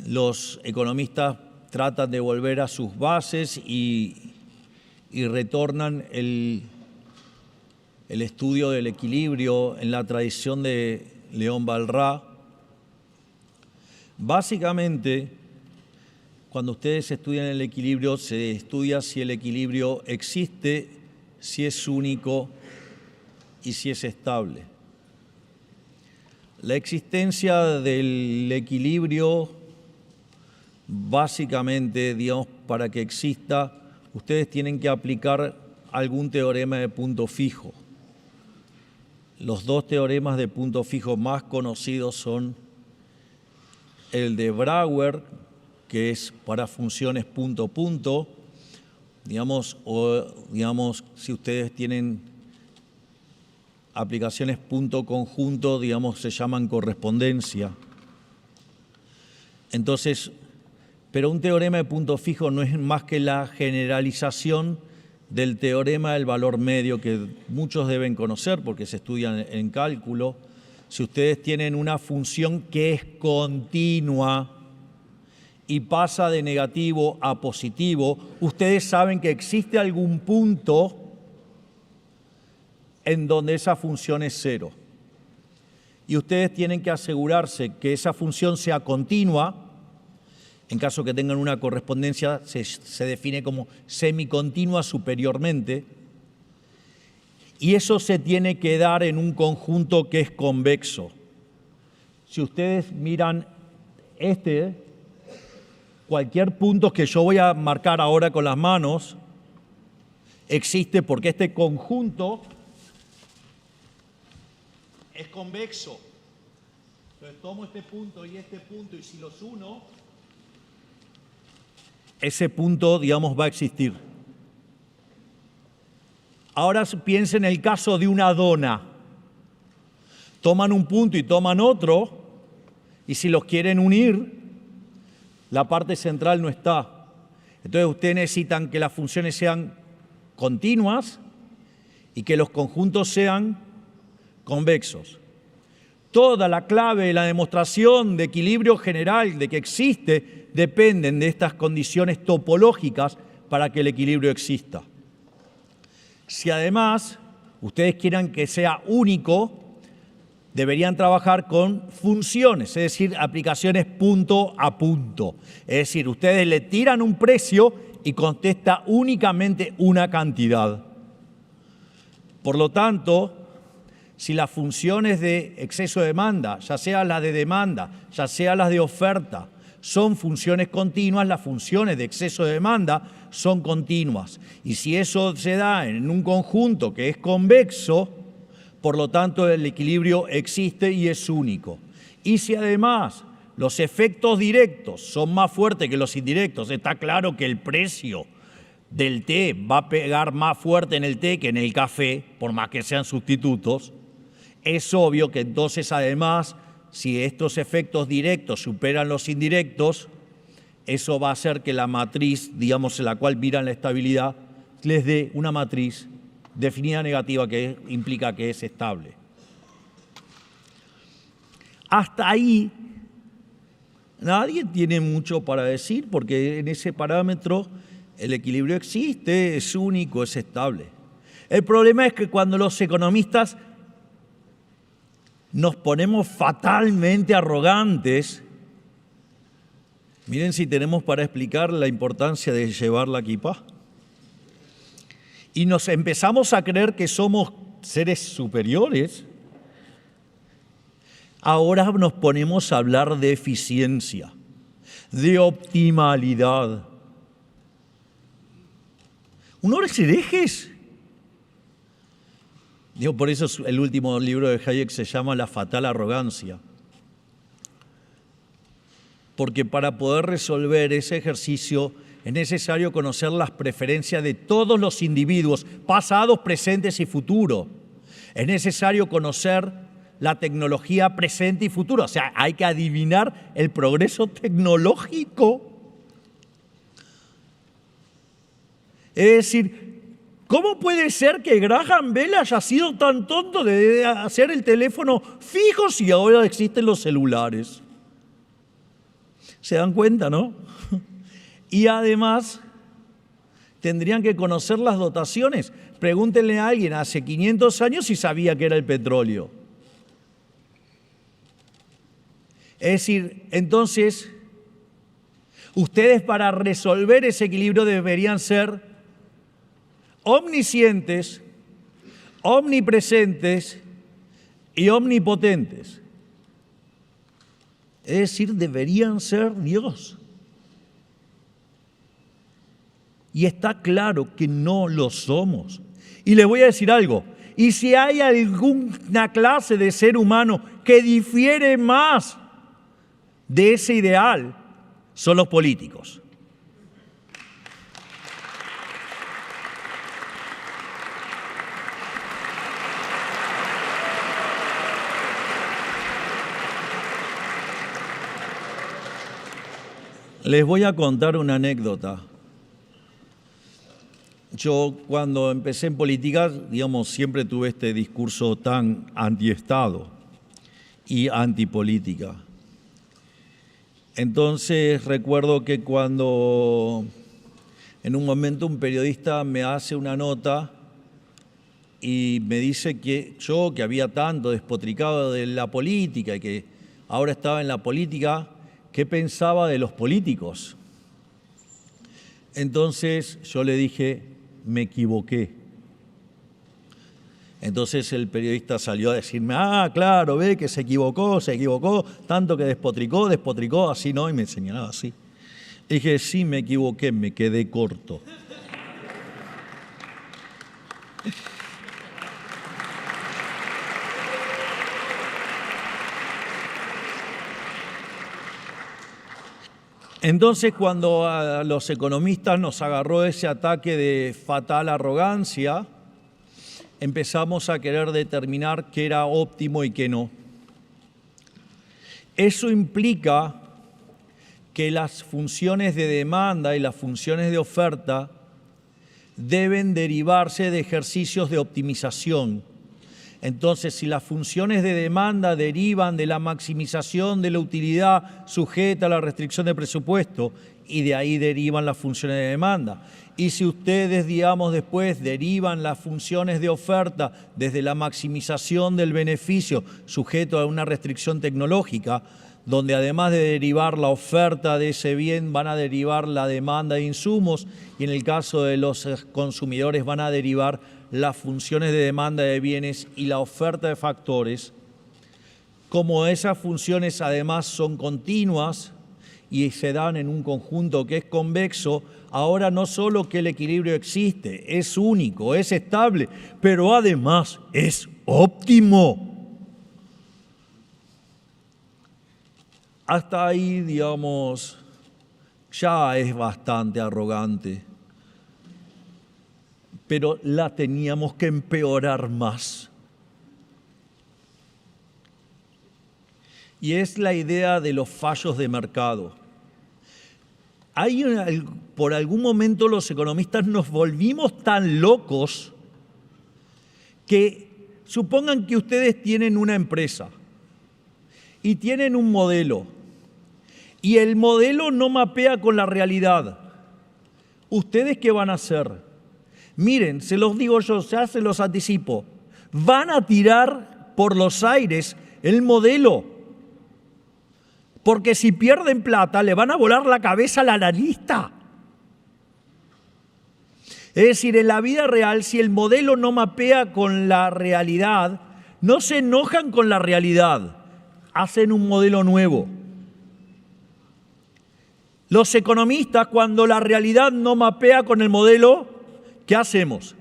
los economistas tratan de volver a sus bases y retornan el estudio del equilibrio en la tradición de León Balrá. Básicamente, Cuando ustedes estudian el equilibrio, se estudia si el equilibrio existe, si es único y si es estable. La existencia del equilibrio, básicamente, digamos, para que exista, ustedes tienen que aplicar algún teorema de punto fijo. Los dos teoremas de punto fijo más conocidos son el de Brouwer, que es para funciones punto-punto, digamos, o digamos, si ustedes tienen aplicaciones punto conjunto, digamos, se llaman correspondencia. Entonces, pero un teorema de punto fijo no es más que la generalización del teorema del valor medio, que muchos deben conocer porque se estudian en cálculo. Si ustedes tienen una función que es continua y pasa de negativo a positivo, ustedes saben que existe algún punto en donde esa función es cero. Y ustedes tienen que asegurarse que esa función sea continua. En caso que tengan una correspondencia, se define como semicontinua superiormente. Y eso se tiene que dar en un conjunto que es convexo. Si ustedes miran cualquier punto que yo voy a marcar ahora con las manos, existe porque este conjunto es convexo. Entonces tomo este punto y si los uno, ese punto, digamos, va a existir. Ahora piensen en el caso de una dona. Toman un punto y toman otro, y si los quieren unir, la parte central no está. Entonces ustedes necesitan que las funciones sean continuas y que los conjuntos sean convexos. Toda la clave de la demostración de equilibrio general, de que existe, dependen de estas condiciones topológicas para que el equilibrio exista. Si además ustedes quieran que sea único, deberían trabajar con funciones, es decir, aplicaciones punto a punto. Es decir, ustedes le tiran un precio y contesta únicamente una cantidad. Por lo tanto, si las funciones de exceso de demanda, ya sea las de demanda, ya sea las de oferta, son funciones continuas, las funciones de exceso de demanda son continuas. Y si eso se da en un conjunto que es convexo, por lo tanto el equilibrio existe y es único. Y si además los efectos directos son más fuertes que los indirectos, está claro que el precio del té va a pegar más fuerte en el té que en el café, por más que sean sustitutos, es obvio que entonces además, si estos efectos directos superan los indirectos, eso va a hacer que la matriz, digamos, en la cual miran la estabilidad, les dé una matriz definida negativa que implica que es estable. Hasta ahí nadie tiene mucho para decir porque en ese parámetro el equilibrio existe, es único, es estable. El problema es que cuando los economistas nos ponemos fatalmente arrogantes, miren si tenemos para explicar la importancia de llevar la kipá. Y nos empezamos a creer que somos seres superiores, ahora nos ponemos a hablar de eficiencia, de optimalidad. Unos herejes. Digo, por eso el último libro de Hayek se llama La fatal arrogancia. Porque para poder resolver ese ejercicio es necesario conocer las preferencias de todos los individuos, pasados, presentes y futuros. Es necesario conocer la tecnología presente y futura. O sea, hay que adivinar el progreso tecnológico. Es decir, ¿cómo puede ser que Graham Bell haya sido tan tonto de hacer el teléfono fijo si ahora existen los celulares? ¿Se dan cuenta, no? Y además, tendrían que conocer las dotaciones. Pregúntenle a alguien hace 500 años si sabía que era el petróleo. Es decir, entonces, Ustedes para resolver ese equilibrio deberían ser omniscientes, omnipresentes y omnipotentes. Es decir, deberían ser Dios. Y está claro que no lo somos. Y les voy a decir algo. Y si hay alguna clase de ser humano que difiere más de ese ideal, son los políticos. Les voy a contar una anécdota. Yo cuando empecé en política, digamos, siempre tuve este discurso tan antiestado y antipolítica. Entonces recuerdo que cuando en un momento un periodista me hace una nota y me dice que yo, que había tanto despotricado de la política y que ahora estaba en la política, ¿qué pensaba de los políticos? Entonces yo le dije, me equivoqué. Entonces el periodista salió a decirme, claro, ve que se equivocó, tanto que despotricó, así no, y me señalaba así. Y dije, sí, me equivoqué, me quedé corto. Entonces, cuando a los economistas nos agarró ese ataque de fatal arrogancia, empezamos a querer determinar qué era óptimo y qué no. Eso implica que las funciones de demanda y las funciones de oferta deben derivarse de ejercicios de optimización. Entonces, si las funciones de demanda derivan de la maximización de la utilidad sujeta a la restricción de presupuesto, y de ahí derivan las funciones de demanda. Y si ustedes, digamos, después derivan las funciones de oferta desde la maximización del beneficio sujeto a una restricción tecnológica, donde además de derivar la oferta de ese bien, van a derivar la demanda de insumos, y en el caso de los consumidores van a derivar las funciones de demanda de bienes y la oferta de factores. Como esas funciones además son continuas y se dan en un conjunto que es convexo, ahora no solo que el equilibrio existe, es único, es estable, pero además es óptimo. Hasta ahí, digamos, ya es bastante arrogante, pero la teníamos que empeorar más. Y es la idea de los fallos de mercado. Por algún momento los economistas nos volvimos tan locos que supongan que ustedes tienen una empresa y tienen un modelo y el modelo no mapea con la realidad. ¿Ustedes qué van a hacer? Miren, se los digo yo, ya se los anticipo, van a tirar por los aires el modelo. Porque si pierden plata, le van a volar la cabeza al analista. Es decir, en la vida real, si el modelo no mapea con la realidad, no se enojan con la realidad, hacen un modelo nuevo. Los economistas, cuando la realidad no mapea con el modelo, ¿qué hacemos?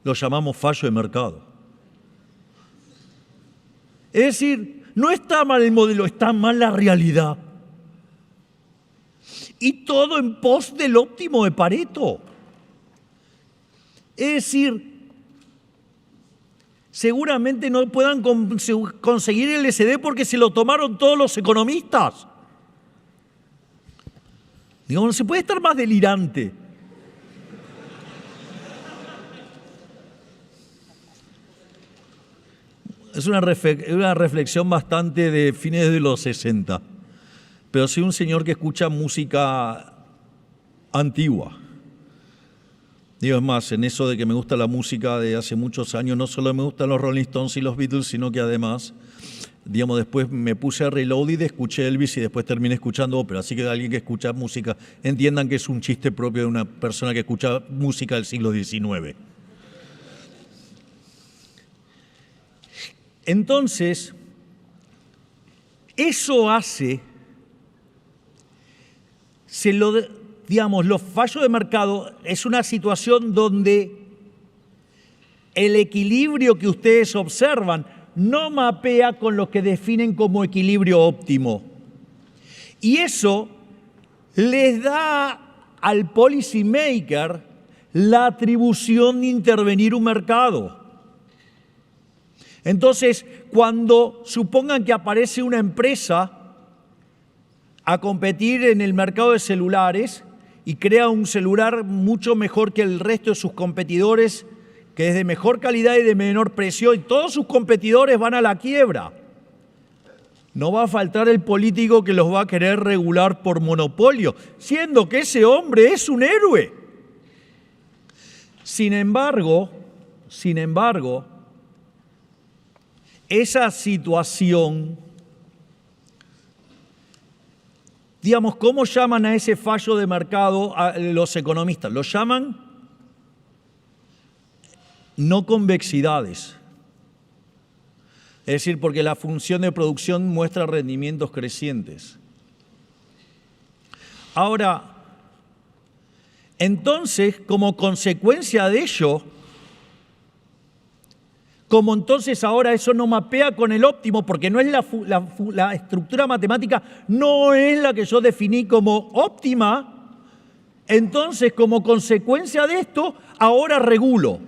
Lo llamamos fallo de mercado. Es decir, no está mal el modelo, está mal la realidad. Y todo en pos del óptimo de Pareto. Es decir, seguramente no puedan conseguir el SD porque se lo tomaron todos los economistas. Digo, no se puede estar más delirante. Es una reflexión bastante de fines de los 60, pero soy un señor que escucha música antigua. Digo, es más, en eso de que me gusta la música de hace muchos años, no solo me gustan los Rolling Stones y los Beatles, sino que además, digamos, después me puse a Reloaded, escuché Elvis y después terminé escuchando ópera. Así que alguien que escucha música, entiendan que es un chiste propio de una persona que escucha música del siglo XIX. Entonces, eso hace, digamos, los fallos de mercado es una situación donde el equilibrio que ustedes observan no mapea con lo que definen como equilibrio óptimo. Y eso les da al policy maker la atribución de intervenir un mercado. Entonces, cuando supongan que aparece una empresa a competir en el mercado de celulares y crea un celular mucho mejor que el resto de sus competidores, que es de mejor calidad y de menor precio, y todos sus competidores van a la quiebra, no va a faltar el político que los va a querer regular por monopolio, siendo que ese hombre es un héroe. Sin embargo, esa situación, digamos, ¿cómo llaman a ese fallo de mercado a los economistas? Lo llaman no convexidades. Es decir, porque la función de producción muestra rendimientos crecientes. Ahora, entonces, como consecuencia de ello, como entonces ahora eso no mapea con el óptimo, porque no es la estructura matemática, no es la que yo definí como óptima, entonces como consecuencia de esto, ahora regulo.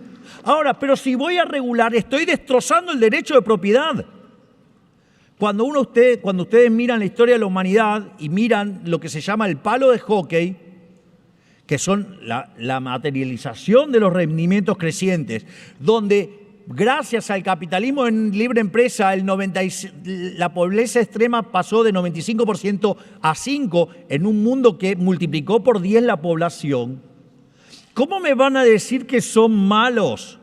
Ahora, pero si voy a regular, estoy destrozando el derecho de propiedad. Cuando ustedes miran la historia de la humanidad y miran lo que se llama el palo de hockey, que son la materialización de los rendimientos crecientes, donde gracias al capitalismo en libre empresa, la pobreza extrema pasó de 95% a 5% en un mundo que multiplicó por 10 la población. ¿Cómo me van a decir que son malos?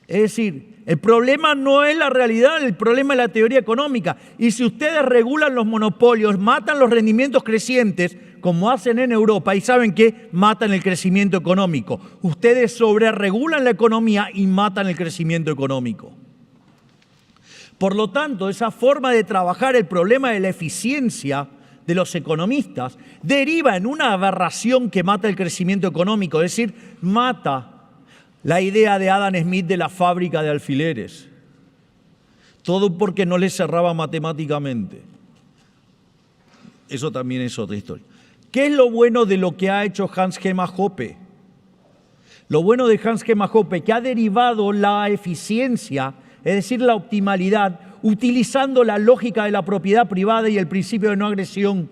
Es decir, el problema no es la realidad, el problema es la teoría económica. Y si ustedes regulan los monopolios, matan los rendimientos crecientes, como hacen en Europa, y saben que matan el crecimiento económico. Ustedes sobreregulan la economía y matan el crecimiento económico. Por lo tanto, esa forma de trabajar el problema de la eficiencia de los economistas deriva en una aberración que mata el crecimiento económico, es decir, mata la idea de Adam Smith de la fábrica de alfileres. Todo porque no le cerraba matemáticamente. Eso también es otra historia. ¿Qué es lo bueno de lo que ha hecho Hans Hermann Hoppe? Lo bueno de Hans Hermann Hoppe que ha derivado la eficiencia, es decir, la optimalidad, utilizando la lógica de la propiedad privada y el principio de no agresión.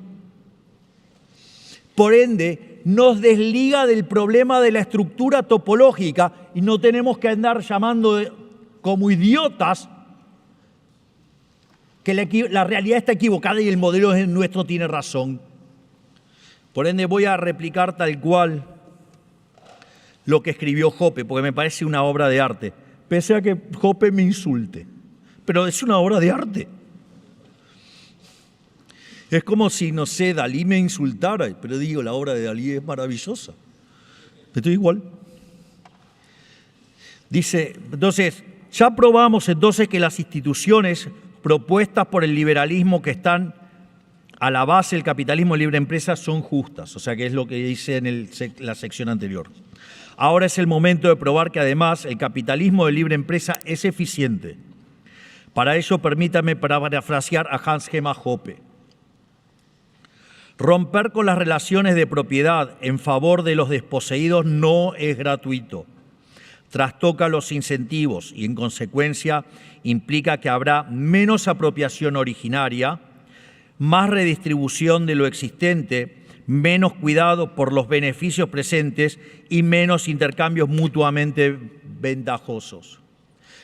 Por ende, nos desliga del problema de la estructura topológica y no tenemos que andar llamando como idiotas que la realidad está equivocada y el modelo nuestro tiene razón. Por ende, voy a replicar tal cual lo que escribió Hoppe, porque me parece una obra de arte, pese a que Hoppe me insulte. Pero es una obra de arte. Es como si, no sé, Dalí me insultara, pero digo, la obra de Dalí es maravillosa. Estoy igual. Dice, entonces, ya probamos entonces que las instituciones propuestas por el liberalismo que están a la base del capitalismo de libre empresa son justas, o sea que es lo que dice en la sección anterior. Ahora es el momento de probar que además el capitalismo de libre empresa es eficiente. Para ello, permítame parafrasear a Hans Hermann Hoppe. Romper con las relaciones de propiedad en favor de los desposeídos no es gratuito. Trastoca los incentivos y, en consecuencia, implica que habrá menos apropiación originaria, más redistribución de lo existente, menos cuidado por los beneficios presentes y menos intercambios mutuamente ventajosos.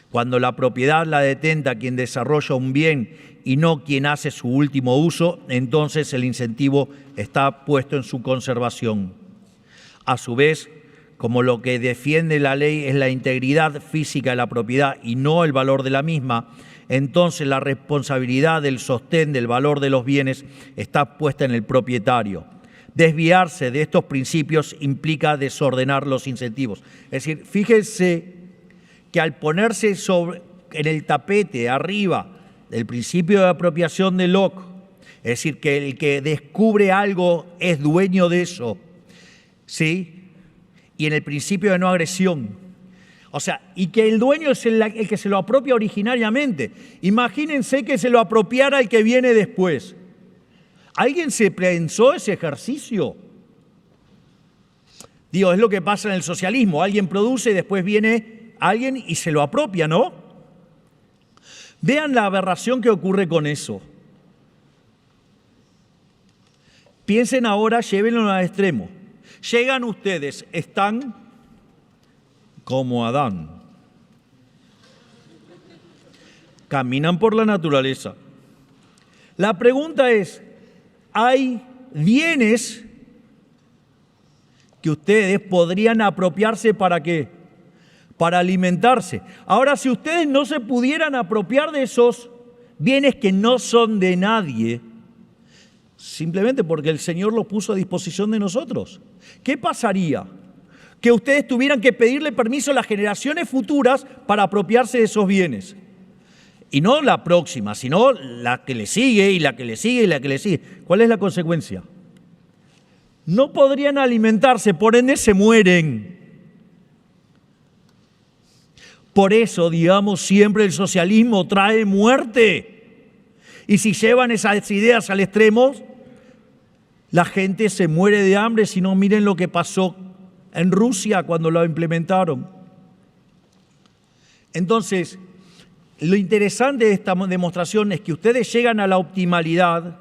Cuando la propiedad la detenta quien desarrolla un bien y no quien hace su último uso, entonces el incentivo está puesto en su conservación. A su vez, como lo que defiende la ley es la integridad física de la propiedad y no el valor de la misma, entonces la responsabilidad del sostén del valor de los bienes está puesta en el propietario. Desviarse de estos principios implica desordenar los incentivos. Es decir, fíjense que al ponerse en el tapete arriba del principio de apropiación de Locke, es decir, que el que descubre algo es dueño de eso, ¿sí? Y en el principio de no agresión. O sea, y que el dueño es el que se lo apropia originariamente. Imagínense que se lo apropiara el que viene después. ¿Alguien se pensó ese ejercicio? Digo, es lo que pasa en el socialismo. Alguien produce y después viene alguien y se lo apropia, ¿no? Vean la aberración que ocurre con eso. Piensen ahora, llévenlo al extremo. Llegan ustedes, están como Adán. Caminan por la naturaleza. La pregunta es, ¿hay bienes que ustedes podrían apropiarse para qué? Para alimentarse. Ahora, si ustedes no se pudieran apropiar de esos bienes que no son de nadie, simplemente porque el Señor los puso a disposición de nosotros, ¿qué pasaría? Que ustedes tuvieran que pedirle permiso a las generaciones futuras para apropiarse de esos bienes. Y no la próxima, sino la que le sigue y la que le sigue y la que le sigue. ¿Cuál es la consecuencia? No podrían alimentarse, por ende se mueren. Por eso, digamos, siempre el socialismo trae muerte. Y si llevan esas ideas al extremo, la gente se muere de hambre. Si no, miren lo que pasó en Rusia cuando lo implementaron. Entonces, lo interesante de esta demostración es que ustedes llegan a la optimalidad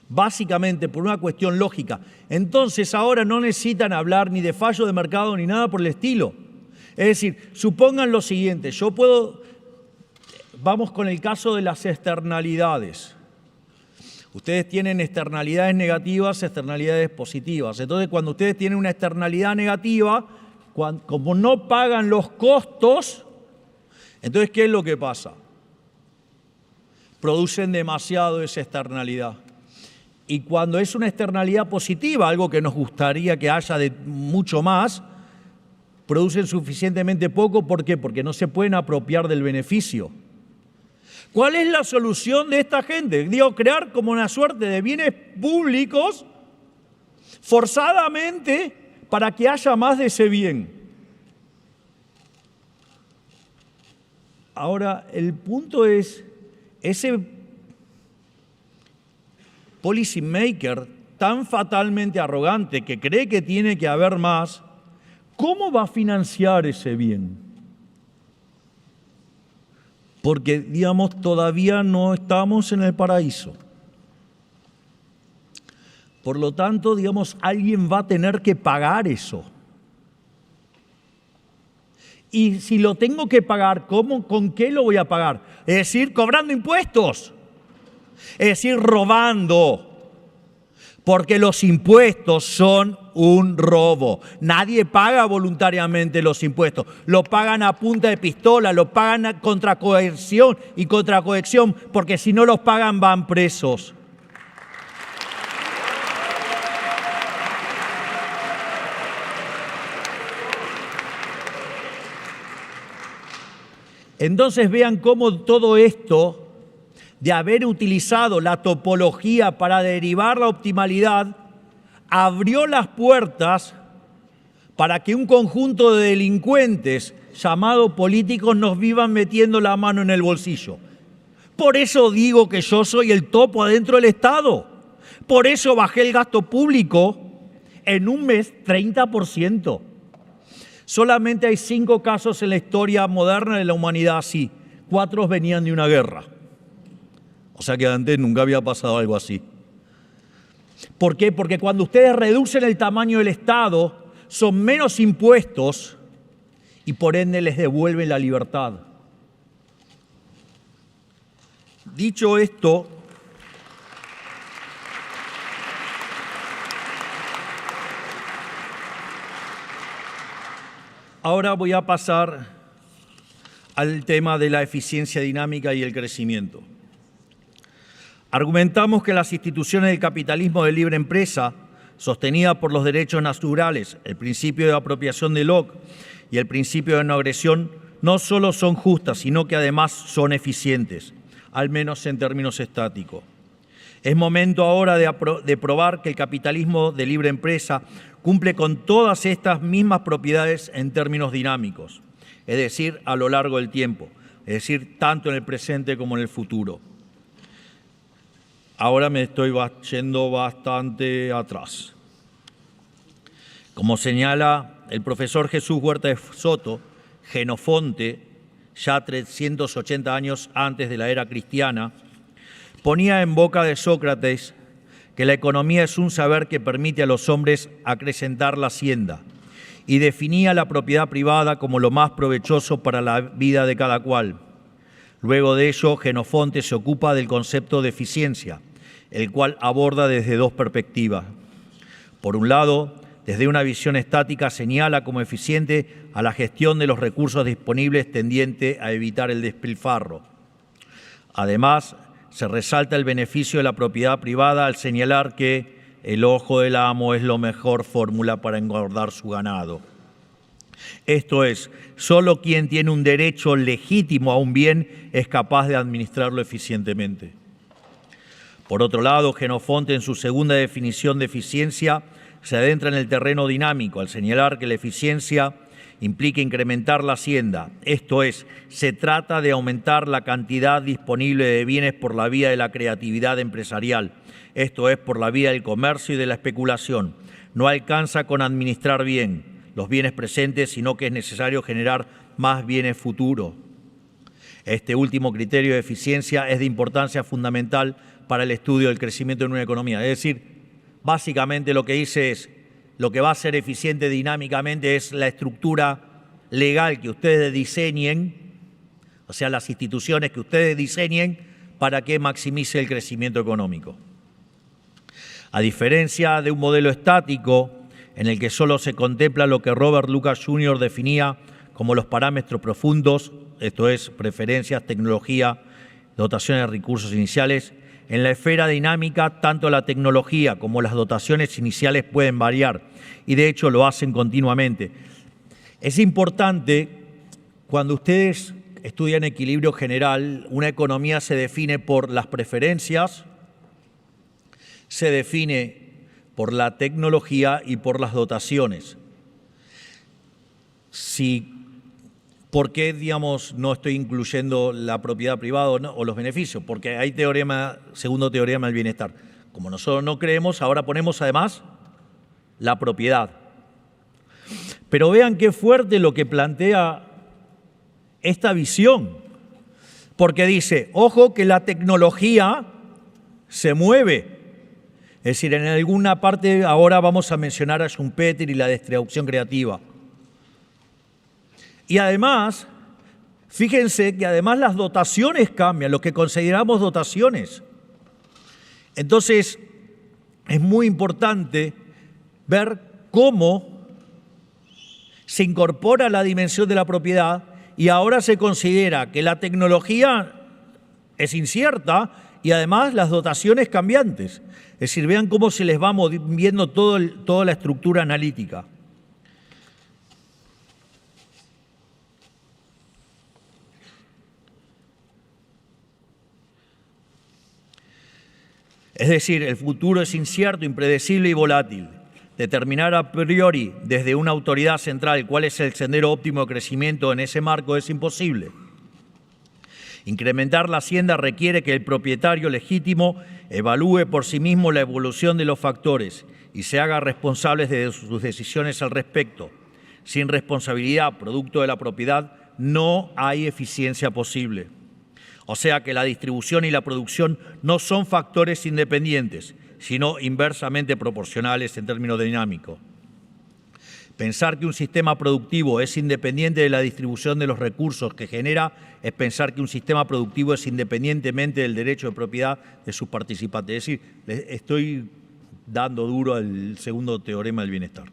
básicamente por una cuestión lógica. Entonces, ahora no necesitan hablar ni de fallo de mercado ni nada por el estilo. Es decir, supongan lo siguiente, vamos con el caso de las externalidades. Ustedes tienen externalidades negativas, externalidades positivas. Entonces, cuando ustedes tienen una externalidad negativa, como no pagan los costos, entonces, ¿qué es lo que pasa? Producen demasiado esa externalidad. Y cuando es una externalidad positiva, algo que nos gustaría que haya de mucho más, producen suficientemente poco. ¿Por qué? Porque no se pueden apropiar del beneficio. ¿Cuál es la solución de esta gente? Digo, crear como una suerte de bienes públicos forzadamente para que haya más de ese bien. Ahora, el punto es, ese policy maker tan fatalmente arrogante que cree que tiene que haber más, ¿cómo va a financiar ese bien? Porque, digamos, todavía no estamos en el paraíso. Por lo tanto, digamos, alguien va a tener que pagar eso. Y si lo tengo que pagar, ¿cómo? ¿Con qué lo voy a pagar? Es decir, cobrando impuestos. Es decir, robando. Porque los impuestos son un robo. Nadie paga voluntariamente los impuestos. Lo pagan a punta de pistola, lo pagan contra coerción y contra coacción, porque si no los pagan van presos. Entonces vean cómo todo esto de haber utilizado la topología para derivar la optimalidad abrió las puertas para que un conjunto de delincuentes llamados políticos nos vivan metiendo la mano en el bolsillo. Por eso digo que yo soy el topo adentro del Estado. Por eso bajé el gasto público en un mes 30%. Solamente hay 5 casos en la historia moderna de la humanidad así. 4 venían de una guerra. O sea que antes nunca había pasado algo así. ¿Por qué? Porque cuando ustedes reducen el tamaño del Estado, son menos impuestos y por ende les devuelven la libertad. Dicho esto, Ahora voy a pasar al tema de la eficiencia dinámica y el crecimiento. Argumentamos que las instituciones del capitalismo de libre empresa, sostenidas por los derechos naturales, el principio de apropiación de Locke y el principio de no agresión, no solo son justas, sino que además son eficientes, al menos en términos estáticos. Es momento ahora de probar que el capitalismo de libre empresa cumple con todas estas mismas propiedades en términos dinámicos, es decir, a lo largo del tiempo, es decir, tanto en el presente como en el futuro. Ahora me estoy yendo bastante atrás. Como señala el profesor Jesús Huerta de Soto, Jenofonte, ya 380 años antes de la era cristiana, ponía en boca de Sócrates que la economía es un saber que permite a los hombres acrecentar la hacienda y definía la propiedad privada como lo más provechoso para la vida de cada cual. Luego de ello, Jenofonte se ocupa del concepto de eficiencia, el cual aborda desde dos perspectivas. Por un lado, desde una visión estática señala como eficiente a la gestión de los recursos disponibles tendiente a evitar el despilfarro. Además, se resalta el beneficio de la propiedad privada al señalar que el ojo del amo es la mejor fórmula para engordar su ganado. Esto es, solo quien tiene un derecho legítimo a un bien es capaz de administrarlo eficientemente. Por otro lado, Jenofonte, en su segunda definición de eficiencia, se adentra en el terreno dinámico al señalar que la eficiencia implica incrementar la hacienda. Esto es, se trata de aumentar la cantidad disponible de bienes por la vía de la creatividad empresarial. Esto es, por la vía del comercio y de la especulación. No alcanza con administrar bien los bienes presentes, sino que es necesario generar más bienes futuros. Este último criterio de eficiencia es de importancia fundamental para el estudio del crecimiento en una economía. Es decir, básicamente lo que dice es, lo que va a ser eficiente dinámicamente es la estructura legal que ustedes diseñen, o sea, las instituciones que ustedes diseñen para que maximice el crecimiento económico. A diferencia de un modelo estático en el que solo se contempla lo que Robert Lucas Jr. definía como los parámetros profundos, esto es, preferencias, tecnología, dotaciones de recursos iniciales, en la esfera dinámica, tanto la tecnología como las dotaciones iniciales pueden variar y de hecho lo hacen continuamente. Es importante, cuando ustedes estudian equilibrio general, una economía se define por las preferencias, se define por la tecnología y por las dotaciones. ¿Por qué, digamos, no estoy incluyendo la propiedad privada o los beneficios? Porque hay segundo teorema del bienestar. Como nosotros no creemos, ahora ponemos además la propiedad. Pero vean qué fuerte lo que plantea esta visión. Porque dice, ojo que la tecnología se mueve. Es decir, en alguna parte ahora vamos a mencionar a Schumpeter y la destrucción creativa. Y además, fíjense que además las dotaciones cambian, lo que consideramos dotaciones. Entonces, es muy importante ver cómo se incorpora la dimensión de la propiedad y ahora se considera que la tecnología es incierta y además las dotaciones cambiantes. Es decir, vean cómo se les va moviendo toda la estructura analítica. Es decir, el futuro es incierto, impredecible y volátil. Determinar a priori desde una autoridad central cuál es el sendero óptimo de crecimiento en ese marco es imposible. Incrementar la hacienda requiere que el propietario legítimo evalúe por sí mismo la evolución de los factores y se haga responsable de sus decisiones al respecto. Sin responsabilidad, producto de la propiedad, no hay eficiencia posible. O sea que la distribución y la producción no son factores independientes, sino inversamente proporcionales en términos dinámicos. Pensar que un sistema productivo es independiente de la distribución de los recursos que genera es pensar que un sistema productivo es independientemente del derecho de propiedad de sus participantes. Es decir, estoy dando duro al segundo teorema del bienestar.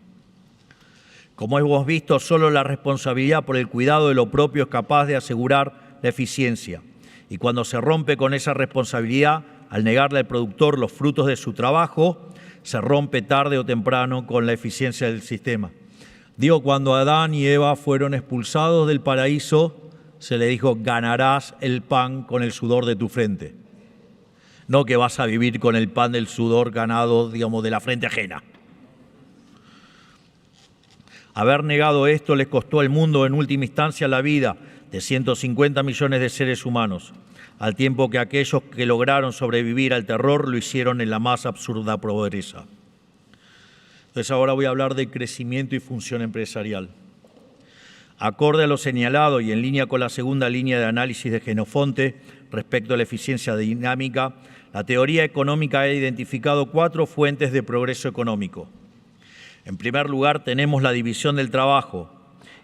Como hemos visto, solo la responsabilidad por el cuidado de lo propio es capaz de asegurar la eficiencia. Y cuando se rompe con esa responsabilidad, al negarle al productor los frutos de su trabajo, se rompe tarde o temprano con la eficiencia del sistema. Digo, cuando Adán y Eva fueron expulsados del paraíso, se le dijo, ganarás el pan con el sudor de tu frente. No que vas a vivir con el pan del sudor ganado, digamos, de la frente ajena. Haber negado esto les costó al mundo en última instancia la vida de 150 millones de seres humanos, al tiempo que aquellos que lograron sobrevivir al terror lo hicieron en la más absurda pobreza. Entonces ahora voy a hablar de crecimiento y función empresarial. Acorde a lo señalado y en línea con la segunda línea de análisis de Genofonte respecto a la eficiencia dinámica, la teoría económica ha identificado 4 fuentes de progreso económico. En primer lugar, tenemos la división del trabajo.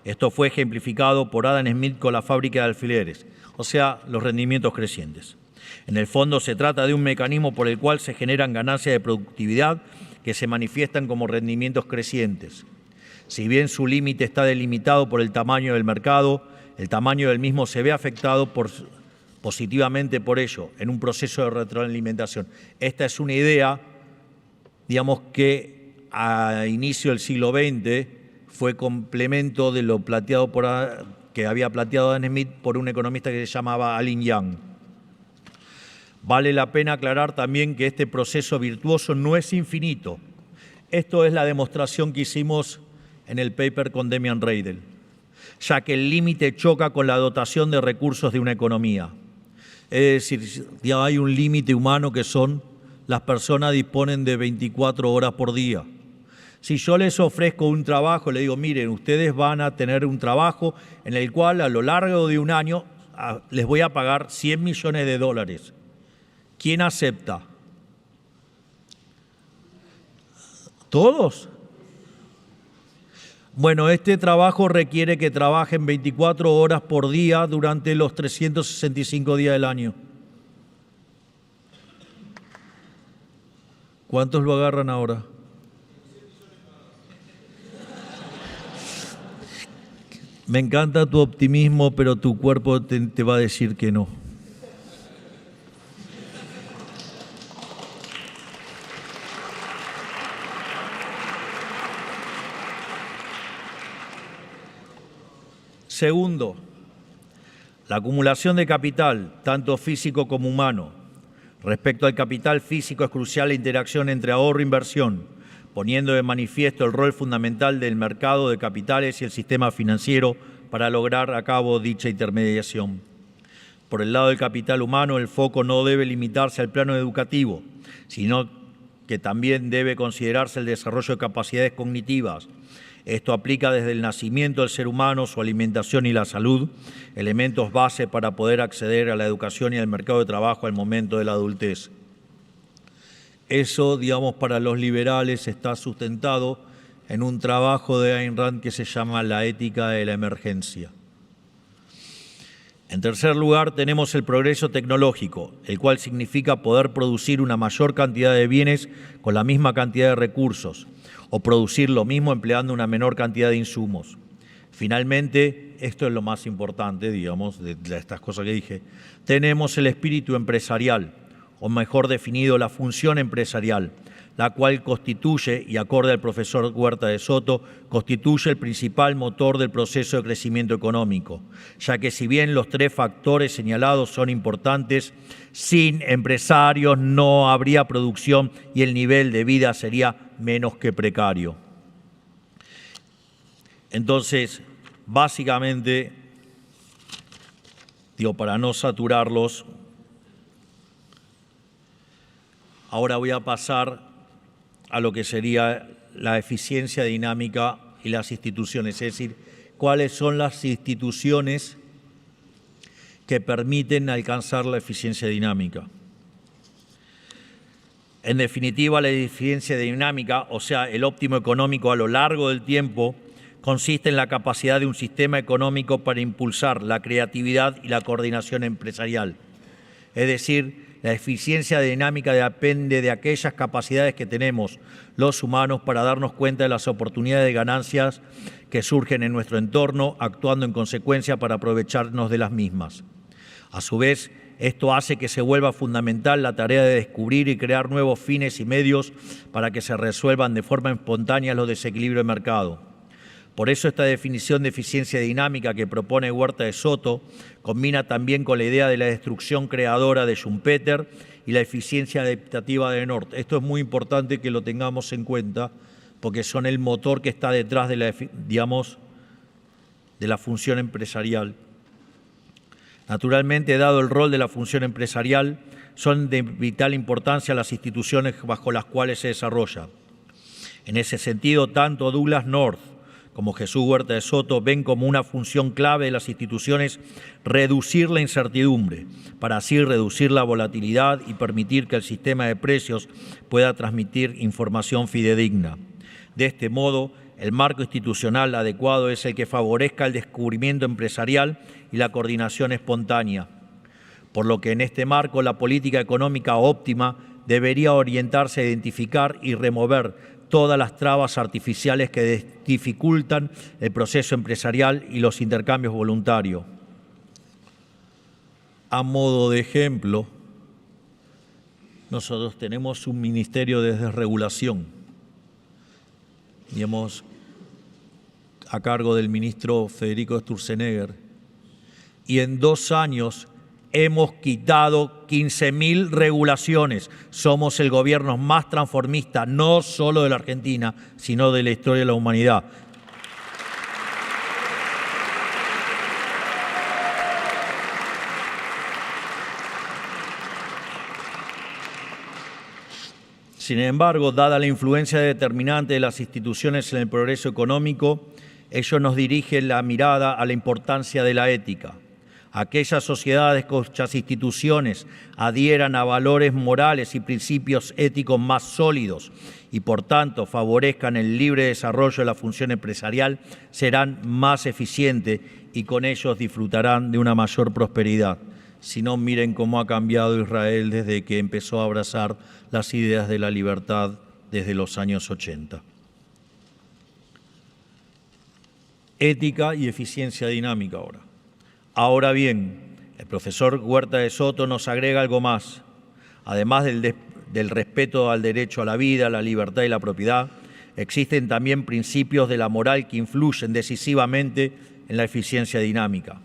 Esto fue ejemplificado por Adam Smith con la fábrica de alfileres, o sea, los rendimientos crecientes. En el fondo se trata de un mecanismo por el cual se generan ganancias de productividad que se manifiestan como rendimientos crecientes. Si bien su límite está delimitado por el tamaño del mercado, el tamaño del mismo se ve afectado positivamente por ello, en un proceso de retroalimentación. Esta es una idea, digamos, que a inicio del siglo XX fue complemento de lo planteado que había planteado Adam Smith por un economista que se llamaba Allen Young. Vale la pena aclarar también que este proceso virtuoso no es infinito. Esto es la demostración que hicimos en el paper con Demian Reidel, ya que el límite choca con la dotación de recursos de una economía. Es decir, ya hay un límite humano que son las personas disponen de 24 horas por día. Si yo les ofrezco un trabajo, le digo, miren, ustedes van a tener un trabajo en el cual a lo largo de un año les voy a pagar $100 millones. ¿Quién acepta? ¿Todos? Bueno, este trabajo requiere que trabajen 24 horas por día durante los 365 días del año. ¿Cuántos lo agarran ahora? Me encanta tu optimismo, pero tu cuerpo te va a decir que no. Segundo, la acumulación de capital, tanto físico como humano. Respecto al capital físico es crucial la interacción entre ahorro e inversión, poniendo de manifiesto el rol fundamental del mercado de capitales y el sistema financiero para lograr a cabo dicha intermediación. Por el lado del capital humano, el foco no debe limitarse al plano educativo, sino que también debe considerarse el desarrollo de capacidades cognitivas. Esto aplica desde el nacimiento del ser humano, su alimentación y la salud, elementos base para poder acceder a la educación y al mercado de trabajo al momento de la adultez. Eso, digamos, para los liberales está sustentado en un trabajo de Ayn Rand que se llama La ética de la emergencia. En tercer lugar, tenemos el progreso tecnológico, el cual significa poder producir una mayor cantidad de bienes con la misma cantidad de recursos, o producir lo mismo empleando una menor cantidad de insumos. Finalmente, esto es lo más importante, digamos, de estas cosas que dije, tenemos el espíritu empresarial, o mejor definido, la función empresarial, la cual constituye, y acorde al profesor Huerta de Soto, constituye el principal motor del proceso de crecimiento económico, ya que si bien los 3 factores señalados son importantes, sin empresarios no habría producción y el nivel de vida sería menos que precario. Entonces, básicamente, digo, para no saturarlos, ahora voy a pasar a lo que sería la eficiencia dinámica y las instituciones, es decir, cuáles son las instituciones que permiten alcanzar la eficiencia dinámica. En definitiva, la eficiencia dinámica, o sea, el óptimo económico a lo largo del tiempo, consiste en la capacidad de un sistema económico para impulsar la creatividad y la coordinación empresarial. Es decir, La eficiencia dinámica depende de aquellas capacidades que tenemos los humanos para darnos cuenta de las oportunidades de ganancias que surgen en nuestro entorno, actuando en consecuencia para aprovecharnos de las mismas. A su vez, esto hace que se vuelva fundamental la tarea de descubrir y crear nuevos fines y medios para que se resuelvan de forma espontánea los desequilibrios de mercado. Por eso esta definición de eficiencia dinámica que propone Huerta de Soto combina también con la idea de la destrucción creadora de Schumpeter y la eficiencia adaptativa de North. Esto es muy importante que lo tengamos en cuenta porque son el motor que está detrás de la función empresarial. Naturalmente, dado el rol de la función empresarial, son de vital importancia las instituciones bajo las cuales se desarrolla. En ese sentido, tanto Douglass North como Jesús Huerta de Soto ven como una función clave de las instituciones reducir la incertidumbre, para así reducir la volatilidad y permitir que el sistema de precios pueda transmitir información fidedigna. De este modo, el marco institucional adecuado es el que favorezca el descubrimiento empresarial y la coordinación espontánea, por lo que en este marco la política económica óptima debería orientarse a identificar y remover todas las trabas artificiales que dificultan el proceso empresarial y los intercambios voluntarios. A modo de ejemplo, nosotros tenemos un ministerio de desregulación, a cargo del ministro Federico Sturzenegger, y en 2 años hemos quitado 15.000 regulaciones. Somos el gobierno más transformista, no solo de la Argentina, sino de la historia de la humanidad. Sin embargo, dada la influencia determinante de las instituciones en el progreso económico, ello nos dirige la mirada a la importancia de la ética. Aquellas sociedades cuyas instituciones adhieran a valores morales y principios éticos más sólidos y, por tanto, favorezcan el libre desarrollo de la función empresarial, serán más eficientes y con ellos disfrutarán de una mayor prosperidad. Si no, miren cómo ha cambiado Israel desde que empezó a abrazar las ideas de la libertad desde los años 80. Ética y eficiencia dinámica ahora. Ahora bien, el profesor Huerta de Soto nos agrega algo más. Además del respeto al derecho a la vida, la libertad y la propiedad, existen también principios de la moral que influyen decisivamente en la eficiencia dinámica.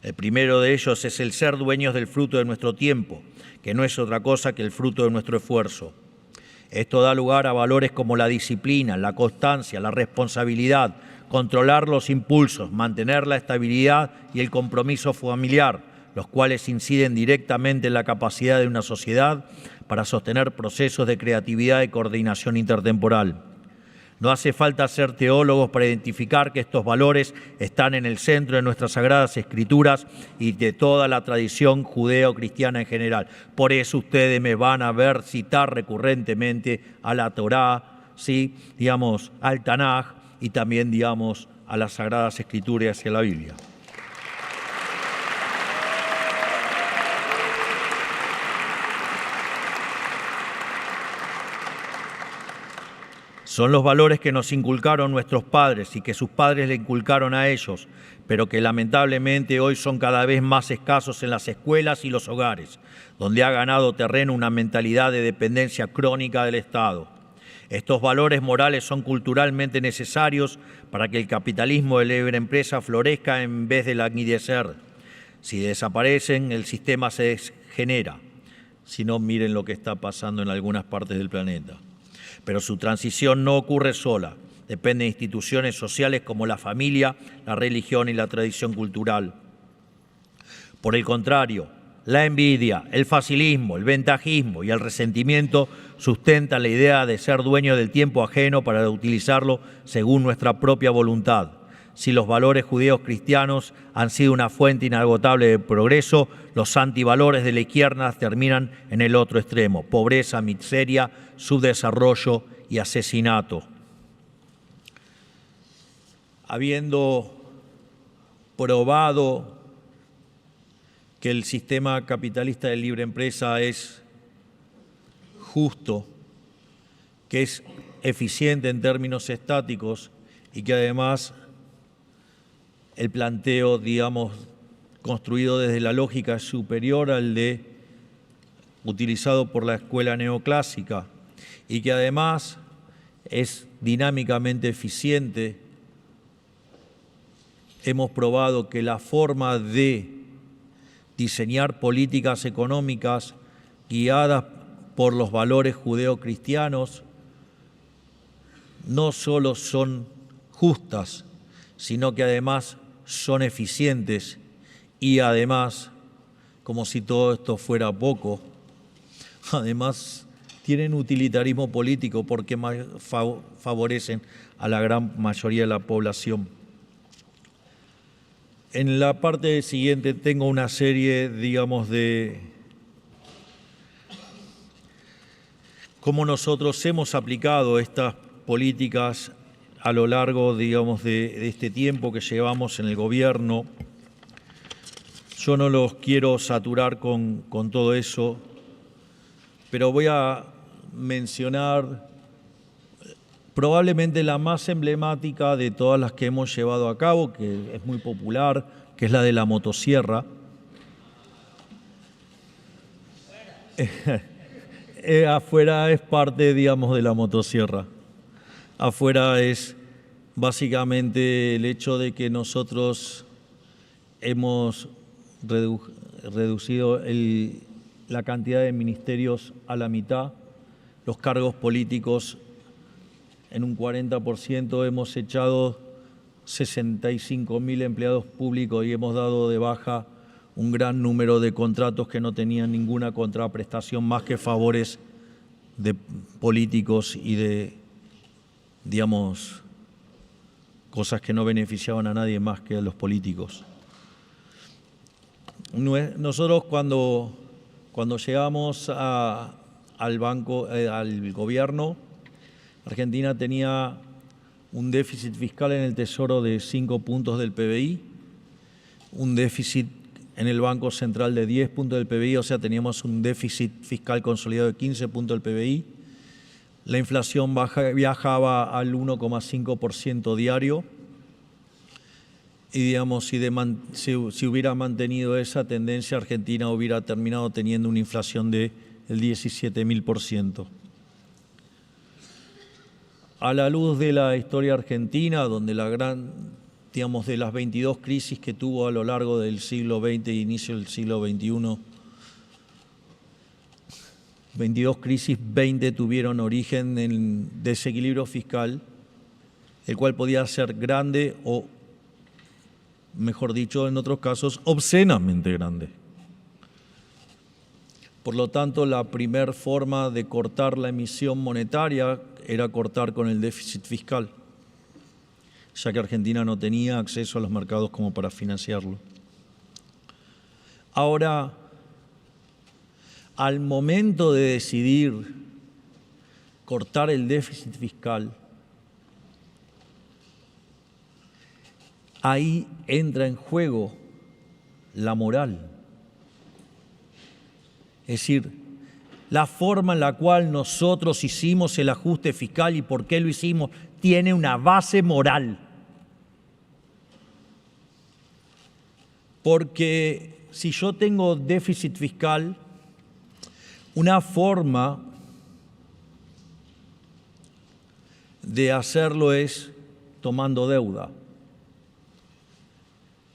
El primero de ellos es el ser dueños del fruto de nuestro tiempo, que no es otra cosa que el fruto de nuestro esfuerzo. Esto da lugar a valores como la disciplina, la constancia, la responsabilidad, controlar los impulsos, mantener la estabilidad y el compromiso familiar, los cuales inciden directamente en la capacidad de una sociedad para sostener procesos de creatividad y coordinación intertemporal. No hace falta ser teólogos para identificar que estos valores están en el centro de nuestras Sagradas Escrituras y de toda la tradición judeo-cristiana en general. Por eso ustedes me van a ver citar recurrentemente a la Torá, ¿sí? Al Tanaj, y también, a las Sagradas Escrituras y a la Biblia. Son los valores que nos inculcaron nuestros padres y que sus padres le inculcaron a ellos, pero que lamentablemente hoy son cada vez más escasos en las escuelas y los hogares, donde ha ganado terreno una mentalidad de dependencia crónica del Estado. Estos valores morales son culturalmente necesarios para que el capitalismo de libre empresa florezca en vez de languidecer. Si desaparecen, el sistema se degenera. Si no, miren lo que está pasando en algunas partes del planeta. Pero su transición no ocurre sola. Depende de instituciones sociales como la familia, la religión y la tradición cultural. Por el contrario, la envidia, el facilismo, el ventajismo y el resentimiento sustentan la idea de ser dueño del tiempo ajeno para utilizarlo según nuestra propia voluntad. Si los valores judíos cristianos han sido una fuente inagotable de progreso, los antivalores de la izquierda terminan en el otro extremo: pobreza, miseria, subdesarrollo y asesinato. Habiendo probado que el sistema capitalista de libre empresa es justo, que es eficiente en términos estáticos y que además el planteo, digamos, construido desde la lógica es superior al de utilizado por la escuela neoclásica y que además es dinámicamente eficiente. Hemos probado que la forma de diseñar políticas económicas guiadas por los valores judeocristianos no solo son justas, sino que además son eficientes y además, como si todo esto fuera poco, además tienen utilitarismo político porque favorecen a la gran mayoría de la población. En la parte siguiente tengo una serie, digamos, de cómo nosotros hemos aplicado estas políticas a lo largo, digamos, de este tiempo que llevamos en el gobierno. Yo no los quiero saturar con todo eso, pero voy a mencionar probablemente la más emblemática de todas las que hemos llevado a cabo, que es muy popular, que es la de la motosierra. Afuera es parte, digamos, de la motosierra. Afuera es básicamente el hecho de que nosotros hemos reducido la cantidad de ministerios a la mitad, los cargos políticos en un 40%, hemos echado 65.000 empleados públicos y hemos dado de baja un gran número de contratos que no tenían ninguna contraprestación más que favores de políticos y de, digamos, cosas que no beneficiaban a nadie más que a los políticos. Nosotros cuando llegamos al gobierno, Argentina tenía un déficit fiscal en el Tesoro de 5 puntos del PBI, un déficit en el Banco Central de 10 puntos del PBI, o sea, teníamos un déficit fiscal consolidado de 15 puntos del PBI. La inflación viajaba al 1,5% diario y, digamos, si hubiera mantenido esa tendencia, Argentina hubiera terminado teniendo una inflación del 17.000%. A la luz de la historia argentina, donde de las 22 crisis que tuvo a lo largo del siglo XX e inicio del siglo XXI, 22 crisis, 20 tuvieron origen en desequilibrio fiscal, el cual podía ser grande o, mejor dicho, en otros casos, obscenamente grande. Por lo tanto, la primera forma de cortar la emisión monetaria era cortar con el déficit fiscal, ya que Argentina no tenía acceso a los mercados como para financiarlo. Ahora, al momento de decidir cortar el déficit fiscal, ahí entra en juego la moral. Es decir, la forma en la cual nosotros hicimos el ajuste fiscal y por qué lo hicimos tiene una base moral. Porque si yo tengo déficit fiscal, una forma de hacerlo es tomando deuda.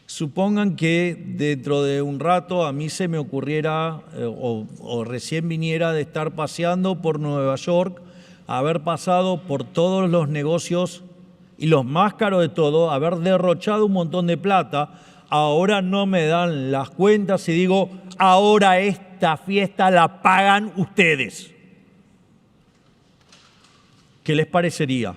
Supongan que dentro de un rato a mí se me ocurriera o recién viniera de estar paseando por Nueva York, haber pasado por todos los negocios y los más caros de todo, haber derrochado un montón de plata. Ahora no me dan las cuentas y digo, ahora esta fiesta la pagan ustedes. ¿Qué les parecería?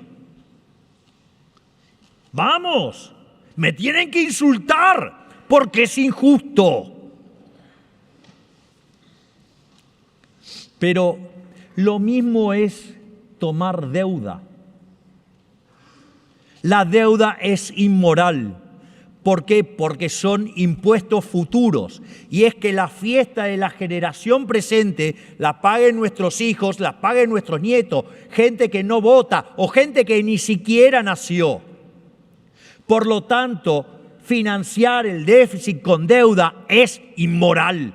¡Vamos! Me tienen que insultar porque es injusto. Pero lo mismo es tomar deuda. La deuda es inmoral ¿Por qué? Porque son impuestos futuros. Y es que la fiesta de la generación presente la paguen nuestros hijos, la paguen nuestros nietos, gente que no vota o gente que ni siquiera nació. Por lo tanto, financiar el déficit con deuda es inmoral.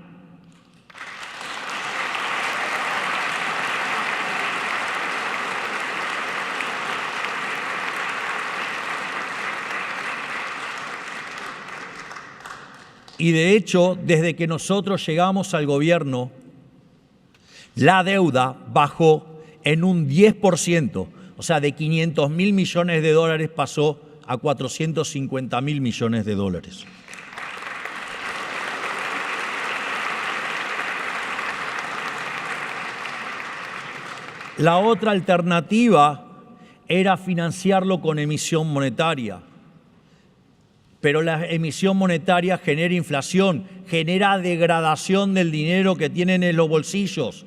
Y de hecho, desde que nosotros llegamos al gobierno, la deuda bajó en un 10%, o sea, de 500.000 millones de dólares pasó a 450.000 millones de dólares. La otra alternativa era financiarlo con emisión monetaria. Pero la emisión monetaria genera inflación, genera degradación del dinero que tienen en los bolsillos.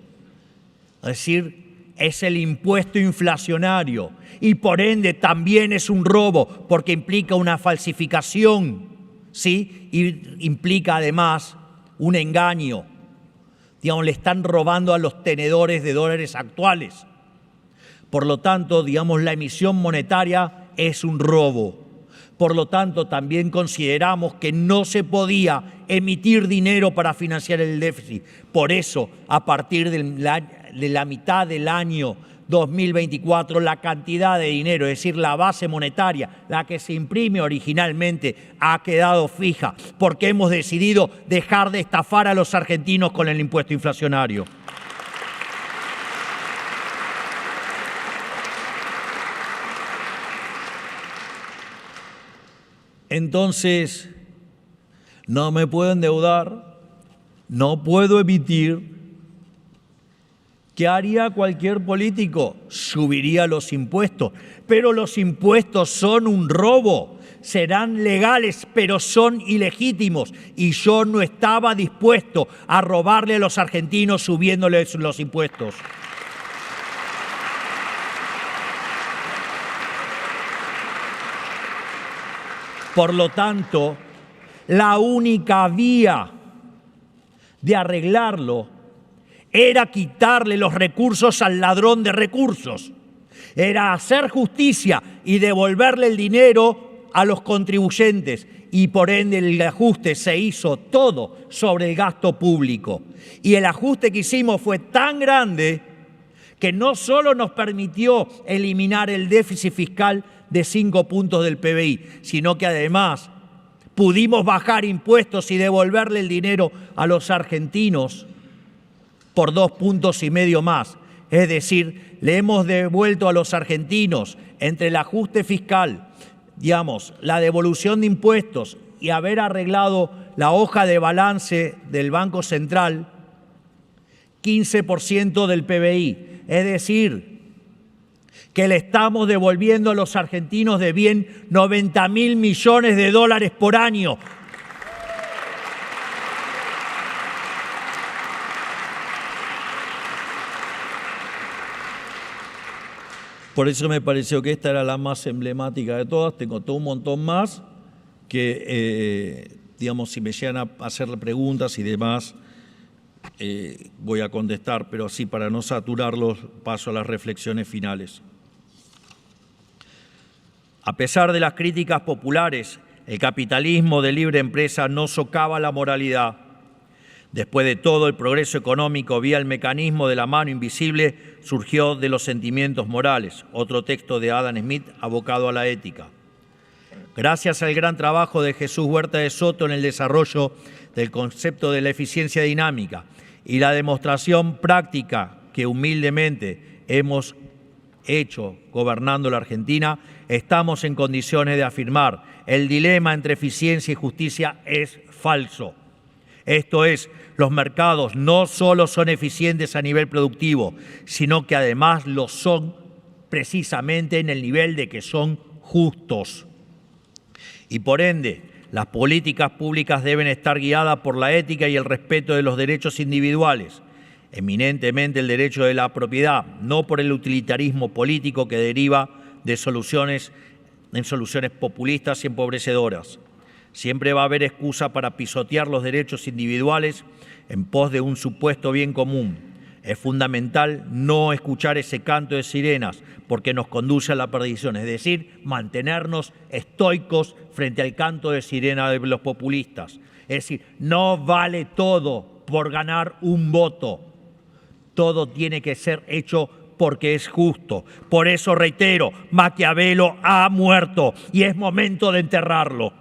Es decir, es el impuesto inflacionario y por ende también es un robo porque implica una falsificación, ¿sí? Y implica además un engaño. Digamos, le están robando a los tenedores de dólares actuales. Por lo tanto, digamos, la emisión monetaria es un robo. Por lo tanto, también consideramos que no se podía emitir dinero para financiar el déficit. Por eso, a partir de la mitad del año 2024, la cantidad de dinero, es decir, la base monetaria, la que se imprime originalmente, ha quedado fija, porque hemos decidido dejar de estafar a los argentinos con el impuesto inflacionario. Entonces, no me puedo endeudar, no puedo emitir. ¿Qué haría cualquier político? Subiría los impuestos. Pero los impuestos son un robo. Serán legales, pero son ilegítimos. Y yo no estaba dispuesto a robarle a los argentinos subiéndoles los impuestos. Por lo tanto, la única vía de arreglarlo era quitarle los recursos al ladrón de recursos. Era hacer justicia y devolverle el dinero a los contribuyentes. Y por ende el ajuste se hizo todo sobre el gasto público. Y el ajuste que hicimos fue tan grande que no solo nos permitió eliminar el déficit fiscal de 5 puntos del PBI, sino que además pudimos bajar impuestos y devolverle el dinero a los argentinos por 2,5 puntos más. Es decir, le hemos devuelto a los argentinos entre el ajuste fiscal, digamos, la devolución de impuestos y haber arreglado la hoja de balance del Banco Central, 15% del PBI. Es decir, que le estamos devolviendo a los argentinos de bien 90.000 millones de dólares por año. Por eso me pareció que esta era la más emblemática de todas. Tengo todo un montón más que, digamos, si me llegan a hacer preguntas y demás, voy a contestar, pero así para no saturarlos paso a las reflexiones finales. A pesar de las críticas populares, el capitalismo de libre empresa no socava la moralidad. Después de todo, el progreso económico vía el mecanismo de la mano invisible surgió de los sentimientos morales, otro texto de Adam Smith abocado a la ética. Gracias al gran trabajo de Jesús Huerta de Soto en el desarrollo del concepto de la eficiencia dinámica y la demostración práctica que humildemente hemos hecho gobernando la Argentina, estamos en condiciones de afirmar: el dilema entre eficiencia y justicia es falso. Esto es, los mercados no solo son eficientes a nivel productivo, sino que además lo son precisamente en el nivel de que son justos. Y por ende, las políticas públicas deben estar guiadas por la ética y el respeto de los derechos individuales, eminentemente el derecho de la propiedad, no por el utilitarismo político que deriva de soluciones populistas y empobrecedoras. Siempre va a haber excusa para pisotear los derechos individuales en pos de un supuesto bien común. Es fundamental no escuchar ese canto de sirenas porque nos conduce a la perdición, es decir, mantenernos estoicos frente al canto de sirena de los populistas. Es decir, no vale todo por ganar un voto. Todo tiene que ser hecho porque es justo. Por eso reitero, Maquiavelo ha muerto y es momento de enterrarlo.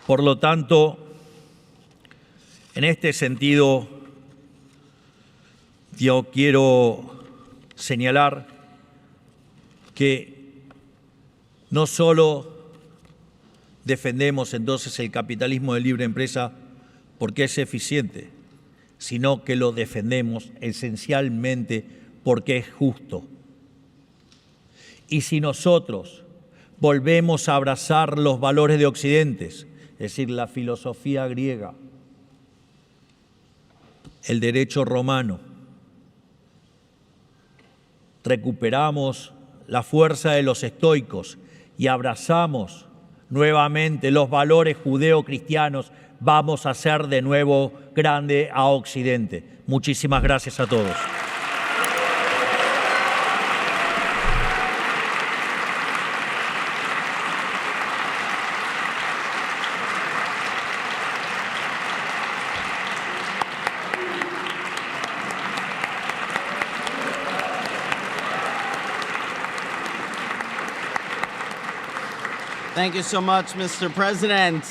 Por lo tanto, en este sentido, yo quiero señalar que no solo defendemos entonces el capitalismo de libre empresa porque es eficiente, sino que lo defendemos esencialmente porque es justo. Y si nosotros volvemos a abrazar los valores de Occidente, es decir, la filosofía griega, el derecho romano, recuperamos la fuerza de los estoicos y abrazamos nuevamente los valores judeo-cristianos, vamos a hacer de nuevo grande a Occidente. Muchísimas gracias a todos. Thank you so much, Mr. President.